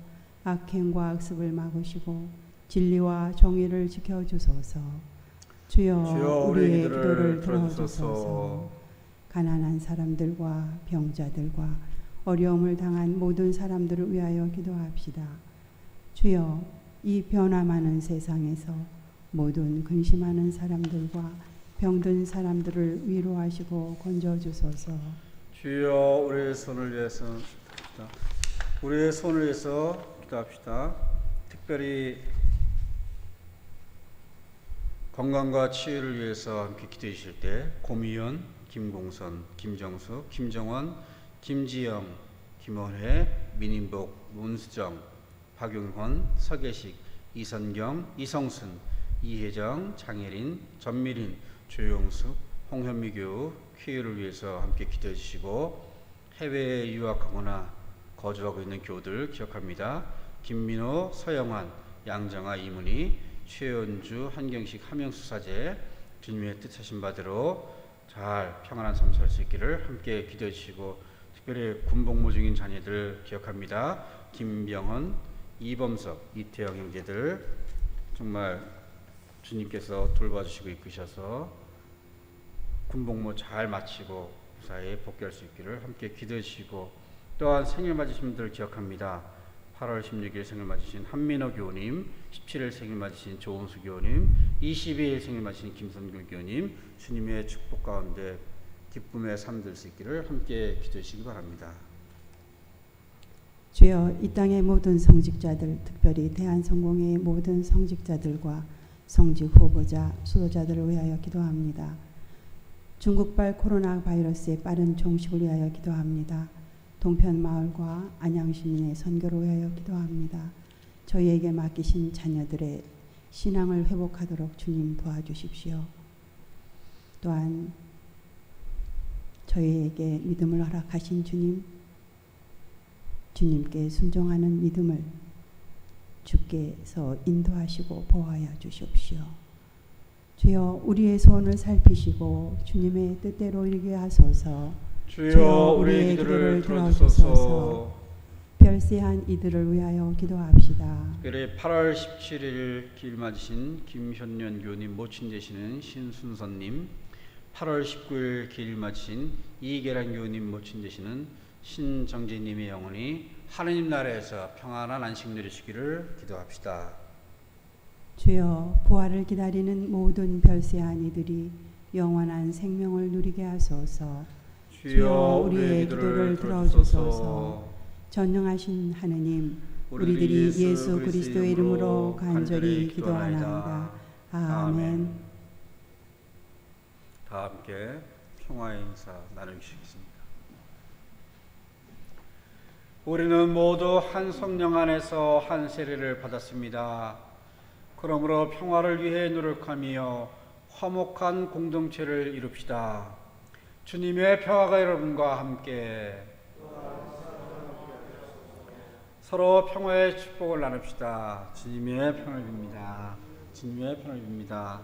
악행과 악습을 막으시고 진리와 정의를 지켜주소서. 주여, 우리의 기도를 들어주소서. 가난한 사람들과 병자들과 어려움을 당한 모든 사람들을 위하여 기도합시다. 주여, 이 변화 많은 세상에서 모든 근심하는 사람들과 병든 사람들을 위로하시고 건져주소서. 주여, 우리의 손을 위해서 우리의 손을 위해서 기도합시다. 특별히 건강과 치유를 위해서 함께 기도해 주실 때 고미연, 김공선, 김정숙, 김정원, 김지영, 김원혜, 민인복, 문수정, 박용헌, 서계식, 이선경, 이성순, 이혜정, 장혜린, 전미린, 조용숙, 홍현미 교우, 퀴유를 위해서 함께 기도해 주시고 해외에 유학하거나 거주하고 있는 교우들 기억합니다. 김민호, 서영환, 양정아, 이문희, 최연주, 한경식, 함영수 사제 주님의 뜻하신 바대로 잘 평안한 삶 살 수 있기를 함께 기도해 주시고 특별히 군복무 중인 자녀들 기억합니다. 김병헌, 이범석, 이태영 형제들 정말 주님께서 돌봐주시고 이끄셔서 군복무 잘 마치고 무사히 복귀할 수 있기를 함께 기도해 주시고 또한 생일 맞으신 분들 기억합니다. 8월 16일 생일 맞으신 한민호 교우님, 17일 생일 맞으신 조은수 교우님, 22일 생일 맞으신 김선규 교우님 주님의 축복 가운데 기쁨의 삶 될 수 있기를 함께 기도해 주시기 바랍니다. 주여, 이 땅의 모든 성직자들, 특별히 대한성공회의 모든 성직자들과 성직 후보자, 수도자들을 위하여 기도합니다. 중국발 코로나 바이러스의 빠른 종식을 위하여 기도합니다. 동편 마을과 안양 시민의 선교를 위하여 기도합니다. 저희에게 맡기신 자녀들의 신앙을 회복하도록 주님 도와주십시오. 또한 저희에게 믿음을 허락하신 주님께 순종하는 믿음을 주께서 인도하시고 보호하여 주십시오. 주여 우리의 소원을 살피시고 주님의 뜻대로 이루게 하소서. 주여 우리의 기도를 들어주소서. 별세한 이들을 위하여 기도합시다. 특별히 8월 17일 기일 맞으신 김현년 교우님 모친 되시는 신순선님, 8월 19일 기일 맞으신 이계란 교우님 모친 되시는 신정재님의 영혼이 하느님 나라에서 평안한 안식 누리시기를 기도합시다. 주여 부활을 기다리는 모든 별세한 이들이 영원한 생명을 누리게 하소서. 주여 우리의 기도를 들어주소서. 전능하신 하느님, 우리들이 예수 그리스도의 이름으로 간절히 기도하나이다. 아멘. 다 함께 평화의 인사 나누시겠습니다. 우리는 모두 한 성령 안에서 한 세례를 받았습니다. 그러므로 평화를 위해 노력하며 화목한 공동체를 이룹시다. 주님의 평화가 여러분과 함께. 서로 평화의 축복을 나눕시다. 주님의 평화를 빕니다. 주님의 평화를 빕니다.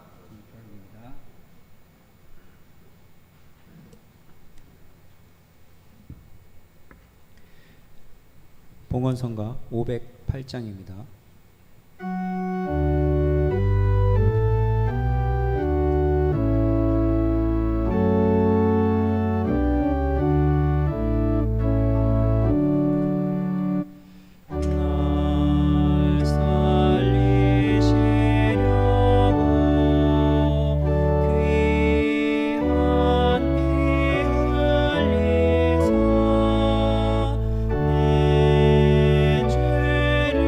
봉헌성가 508장입니다. 내 죄를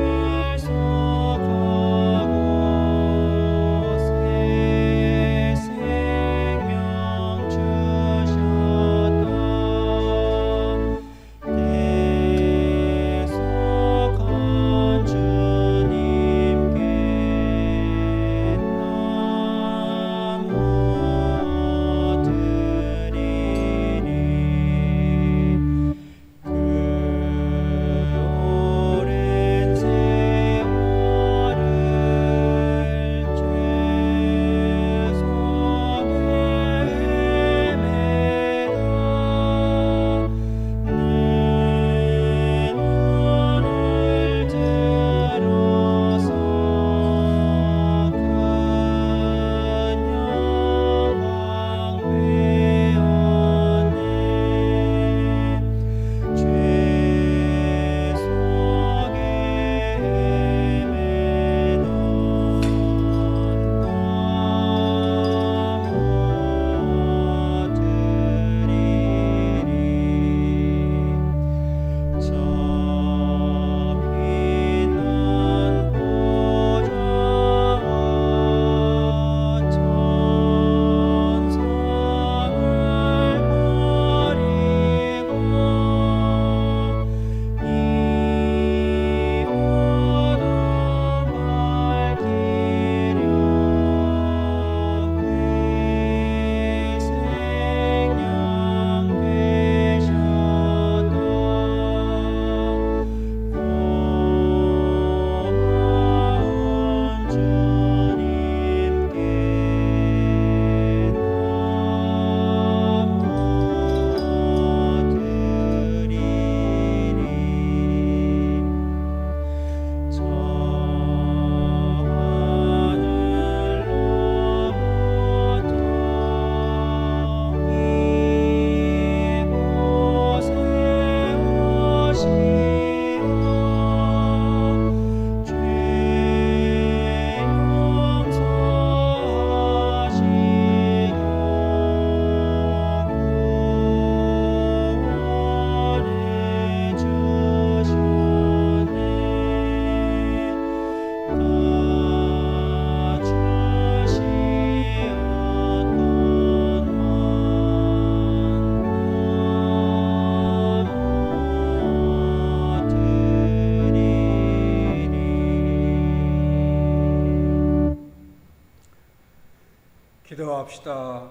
기도합시다.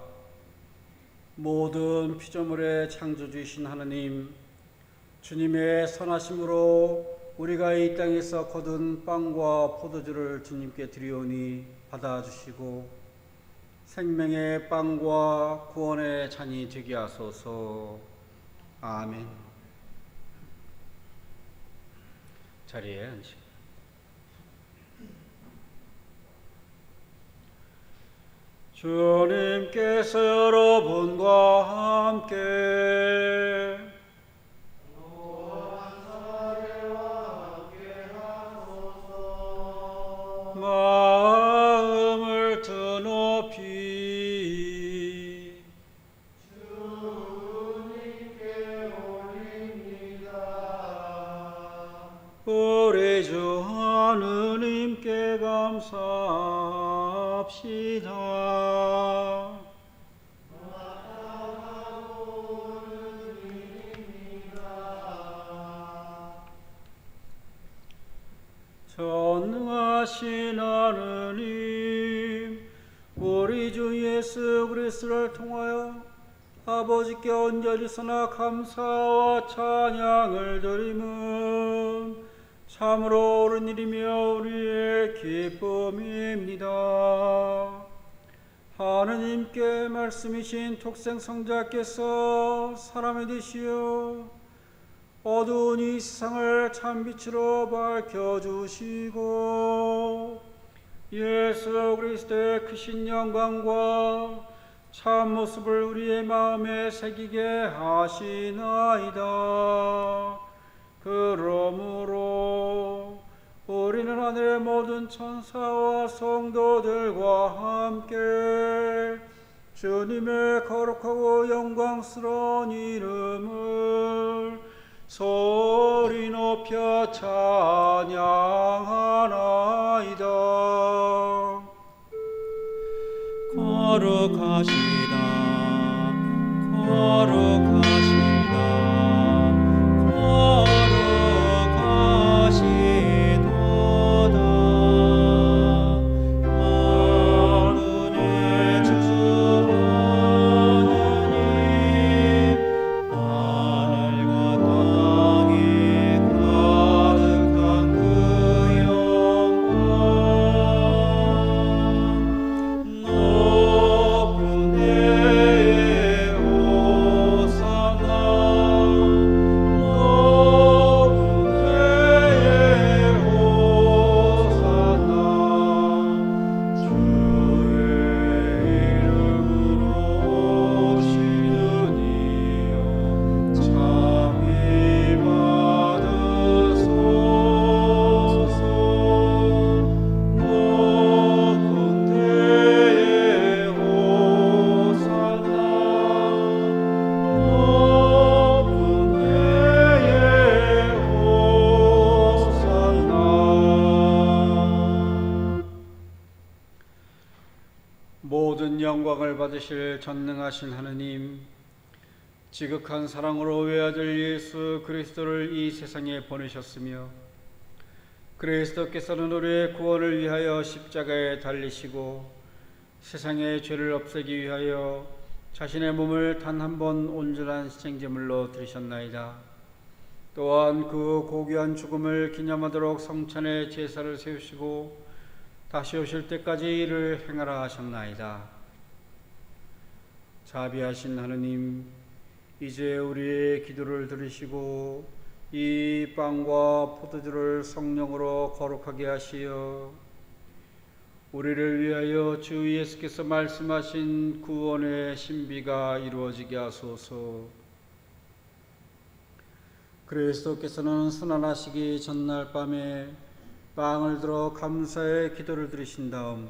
모든 피조물의 창조주이신 하나님, 주님의 선하심으로 우리가 이 땅에서 거둔 빵과 포도주를 주님께 드리오니 받아주시고 생명의 빵과 구원의 잔이 되게 하소서. 아멘. 자리에 앉으시고 주님께서 여러분과 함께 마음을 드높이 주님께 올립니다. 우리 주 하느님께 감사합시다. 전능하신 하느님, 우리 주 예수 그리스도를 통하여 아버지께 언제리서나 감사와 찬양을 드림은 참으로 옳은 일이며 우리의 기쁨입니다. 하느님께 말씀이신 독생성자께서 사람이 되시어 어두운 이 세상을 참빛으로 밝혀주시고 예수 그리스도의 크신 영광과 참모습을 우리의 마음에 새기게 하시나이다. 그러므로 우리는 하늘의 모든 천사와 성도들과 함께 주님의 거룩하고 영광스러운 이름을 소리 높여 찬양하나이다. 거룩하시다 거룩하시다 거룩하시도다 만군의 주 하느님 하늘과 땅에 가득한 그 영광 높은 데에 오사나 높은 데에 오사나 주의 이름으로 오시는 이여 참히 받으소서. 높은 데에 오사나 높은 데에 오사나. 모든 영광을 받으실 전능하신 하느님, 지극한 사랑으로 외아들 예수 그리스도를 이 세상에 보내셨으며 그리스도께서는 우리의 구원을 위하여 십자가에 달리시고 세상의 죄를 없애기 위하여 자신의 몸을 단 한 번 온전한 희생제물로 드리셨나이다. 또한 그 고귀한 죽음을 기념하도록 성찬의 제사를 세우시고 다시 오실 때까지 이를 행하라 하셨나이다. 자비하신 하느님, 이제 우리의 기도를 들으시고 이 빵과 포도주를 성령으로 거룩하게 하시어 우리를 위하여 주 예수께서 말씀하신 구원의 신비가 이루어지게 하소서. 그리스도께서는 순환하시기 전날 밤에 빵을 들어 감사의 기도를 드리신 다음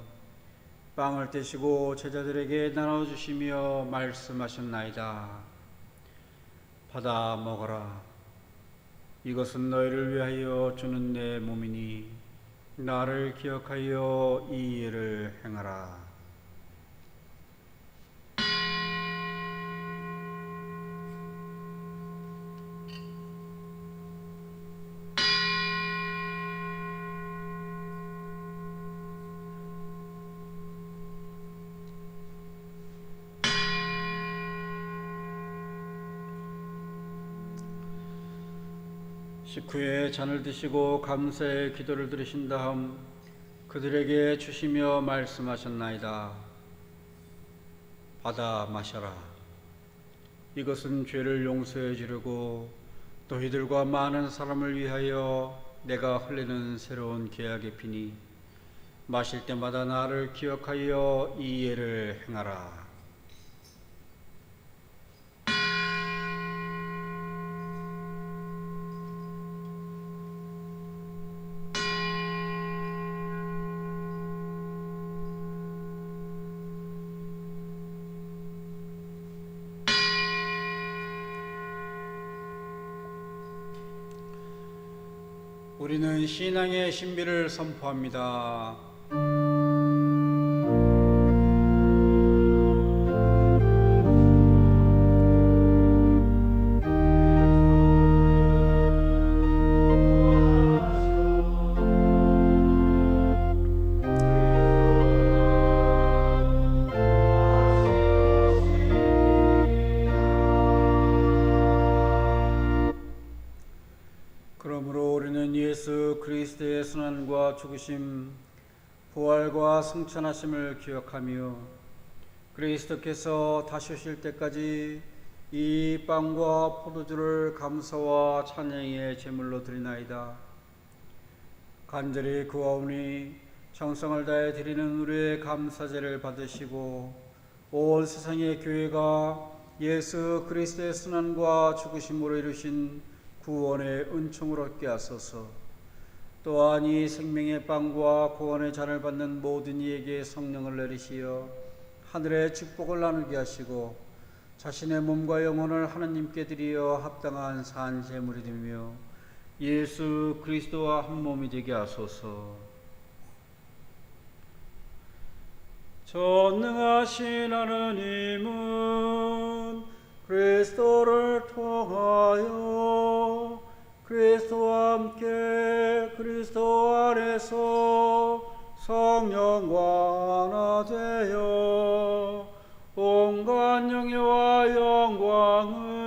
빵을 떼시고 제자들에게 나눠주시며 말씀하셨나이다. 받아 먹어라. 이것은 너희를 위하여 주는 내 몸이니 나를 기억하여 이 일을 행하라. 식후에 잔을 드시고 감사의 기도를 드리신 다음 그들에게 주시며 말씀하셨나이다. 받아 마셔라. 이것은 죄를 용서해 주려고 너희들과 많은 사람을 위하여 내가 흘리는 새로운 계약의 피니 마실 때마다 나를 기억하여 이 예를 행하라. 우리는 신앙의 신비를 선포합니다. 그러므로 우리는 예수 그리스도의 순환과 죽으심, 부활과 승천하심을 기억하며 그리스도께서 다시 오실 때까지 이 빵과 포도주를 감사와 찬양의 제물로 드리나이다. 간절히 구하오니 정성을 다해 드리는 우리의 감사제를 받으시고 온 세상의 교회가 예수 그리스도의 순환과 죽으심으로 이루신 구원의 은총을 얻게 하소서. 또한 이 생명의 빵과 구원의 잔을 받는 모든 이에게 성령을 내리시어 하늘의 축복을 나누게 하시고 자신의 몸과 영혼을 하나님께 드리어 합당한 산 제물이 되며 예수 그리스도와 한 몸이 되게 하소서. 전능하신 하느님은 그리스도를 통하여 그리스도와 함께 그리스도 안에서 성령과 하나 되어 온갖 영예와 영광을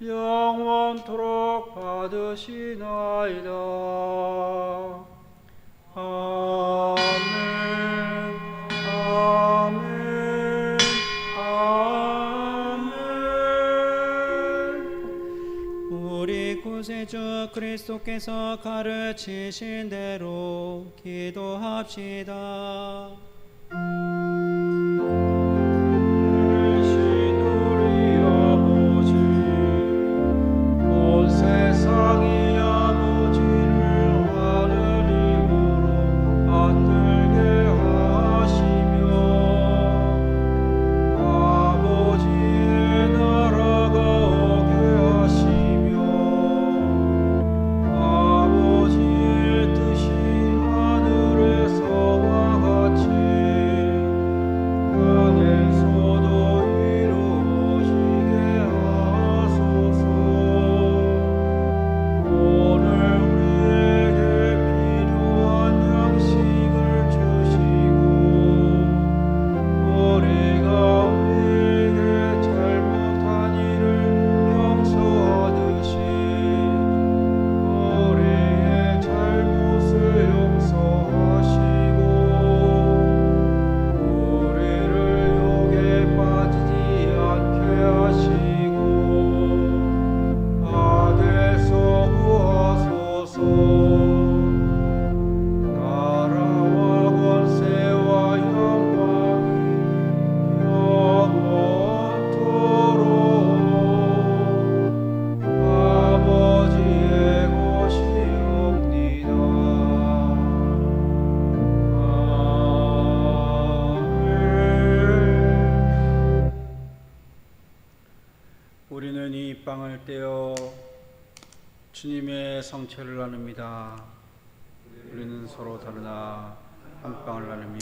영원토록 받으시나이다. 아멘. 아멘. 아멘. 우리 구세주 그리스도께서 가르치신 대로 기도합시다. 우리는 이 빵을 떼어 주님의 성체를 나눕니다. 우리는 서로 다르나 한 빵을 나누며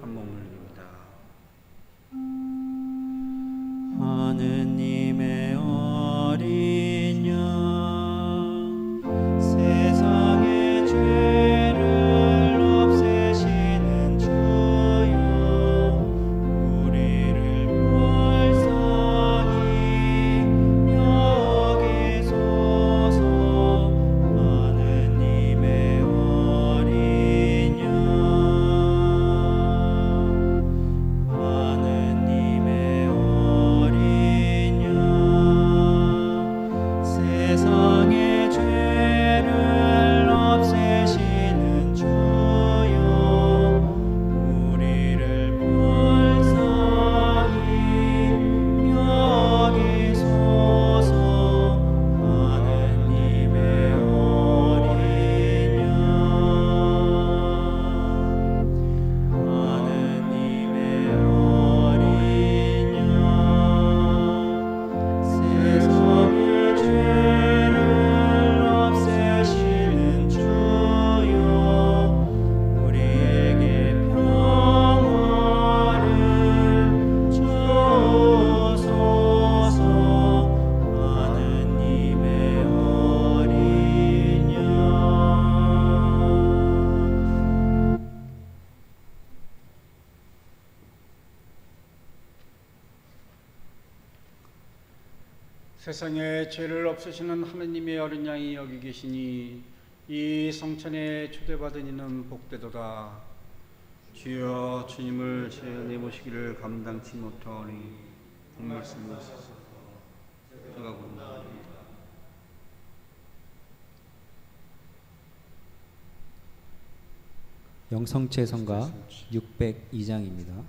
한 몸을 입니다. 하느님의 어린 양 세상의 죄를 없애시는 주여 우리를 불쌍히 여기소서. 세상의 죄를 없애시는 하느님의 어린 양이 여기 계시니 이 성찬에 초대받은 이는 복되도다. 주여, 주님을 제 안에 모시기를 감당치 못하오니 말씀하소서. 제가 고맙습니다. 영성체성가 602장입니다.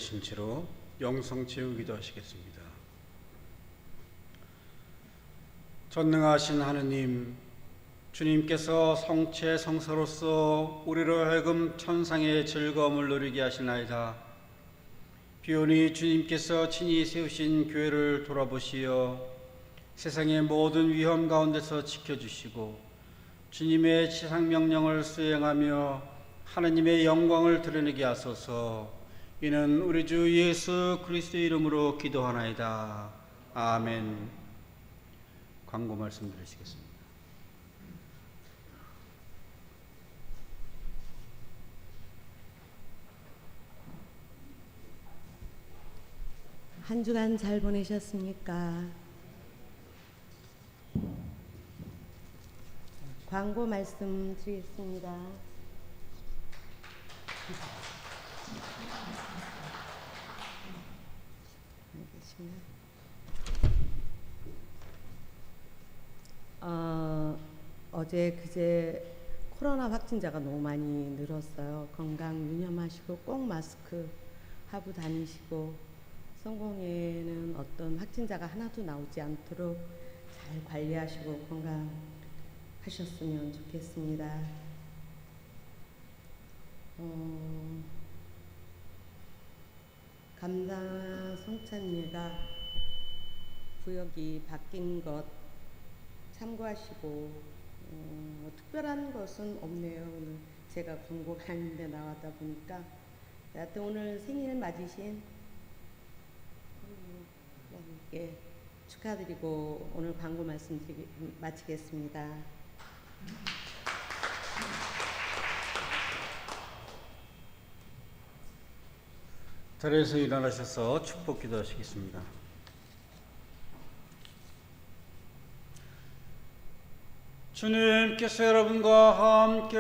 계신 채로 영성 채우기도 하시겠습니다. 전능하신 하느님, 주님께서 성체 성서로서 우리로 하여금 천상의 즐거움을 누리게 하시나이다. 비오니 주님께서 친히 세우신 교회를 돌아보시어 세상의 모든 위험 가운데서 지켜주시고 주님의 지상명령을 수행하며 하나님의 영광을 드러내게 하소서. 이는 우리 주 예수 그리스도의 이름으로 기도하나이다. 아멘. 광고 말씀드리시겠습니다. 한 주간 잘 보내셨습니까? 광고 말씀 드리겠습니다. 어제 그제 코로나 확진자가 너무 많이 늘었어요. 건강 유념하시고 꼭 마스크 하고 다니시고 성공회는 어떤 확진자가 하나도 나오지 않도록 잘 관리하시고 건강하셨으면 좋겠습니다. 감사 성찬례가 구역이 바뀐 것 참고하시고 특별한 것은 없네요. 오늘 제가 광고 가는데 나왔다 보니까 하여튼 오늘 생일 맞으신 예, 축하드리고 오늘 광고 말씀 마치겠습니다. 자리에서 일어나셔서 축복 기도하시겠습니다. 주님께서 여러분과 함께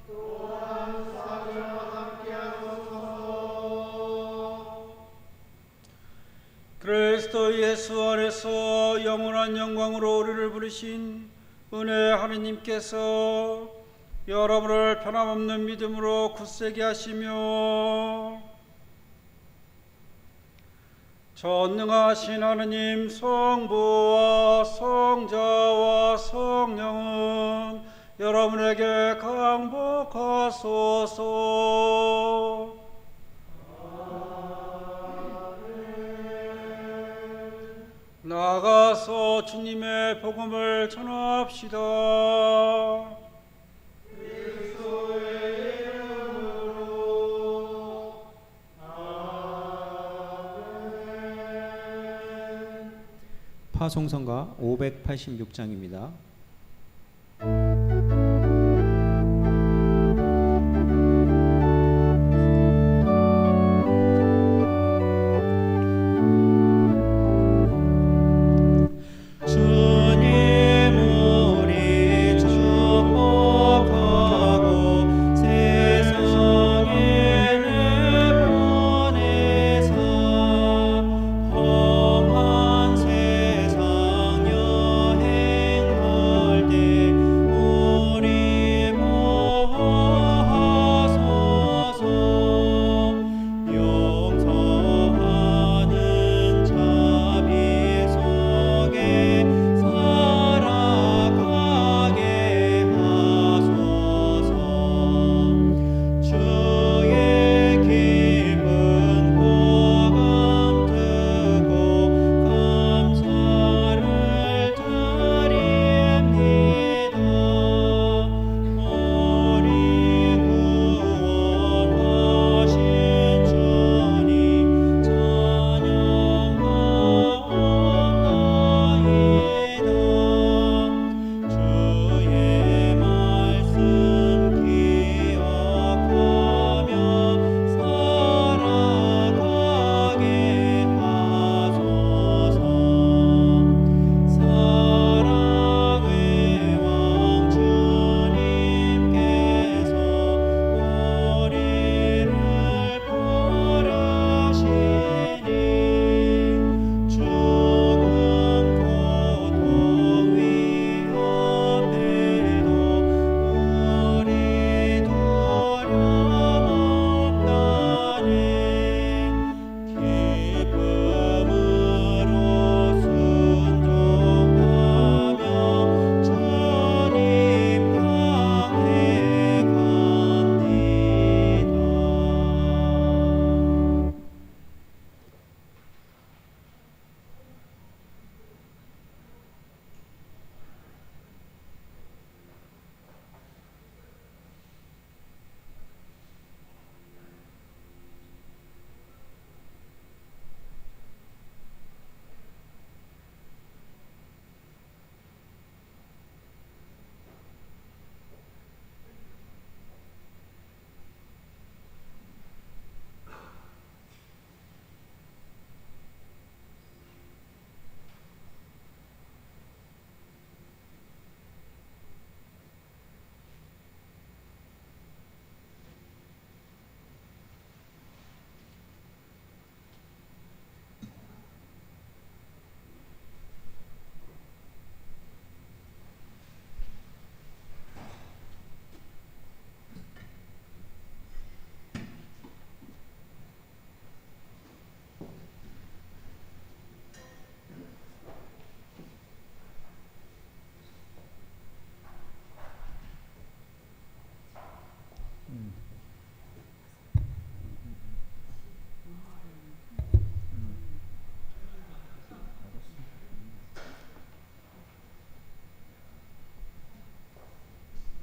또한 사도와 함께하소서. 그리스도 예수 안에서 영원한 영광으로 우리를 부르신 은혜 하느님께서 여러분을 변함없는 믿음으로 굳세게 하시며 전능하신 하느님 성부와 성자와 성령은 여러분에게 강복하소서. 나아가서 주님의 복음을 전합시다. 파송성가 586장입니다.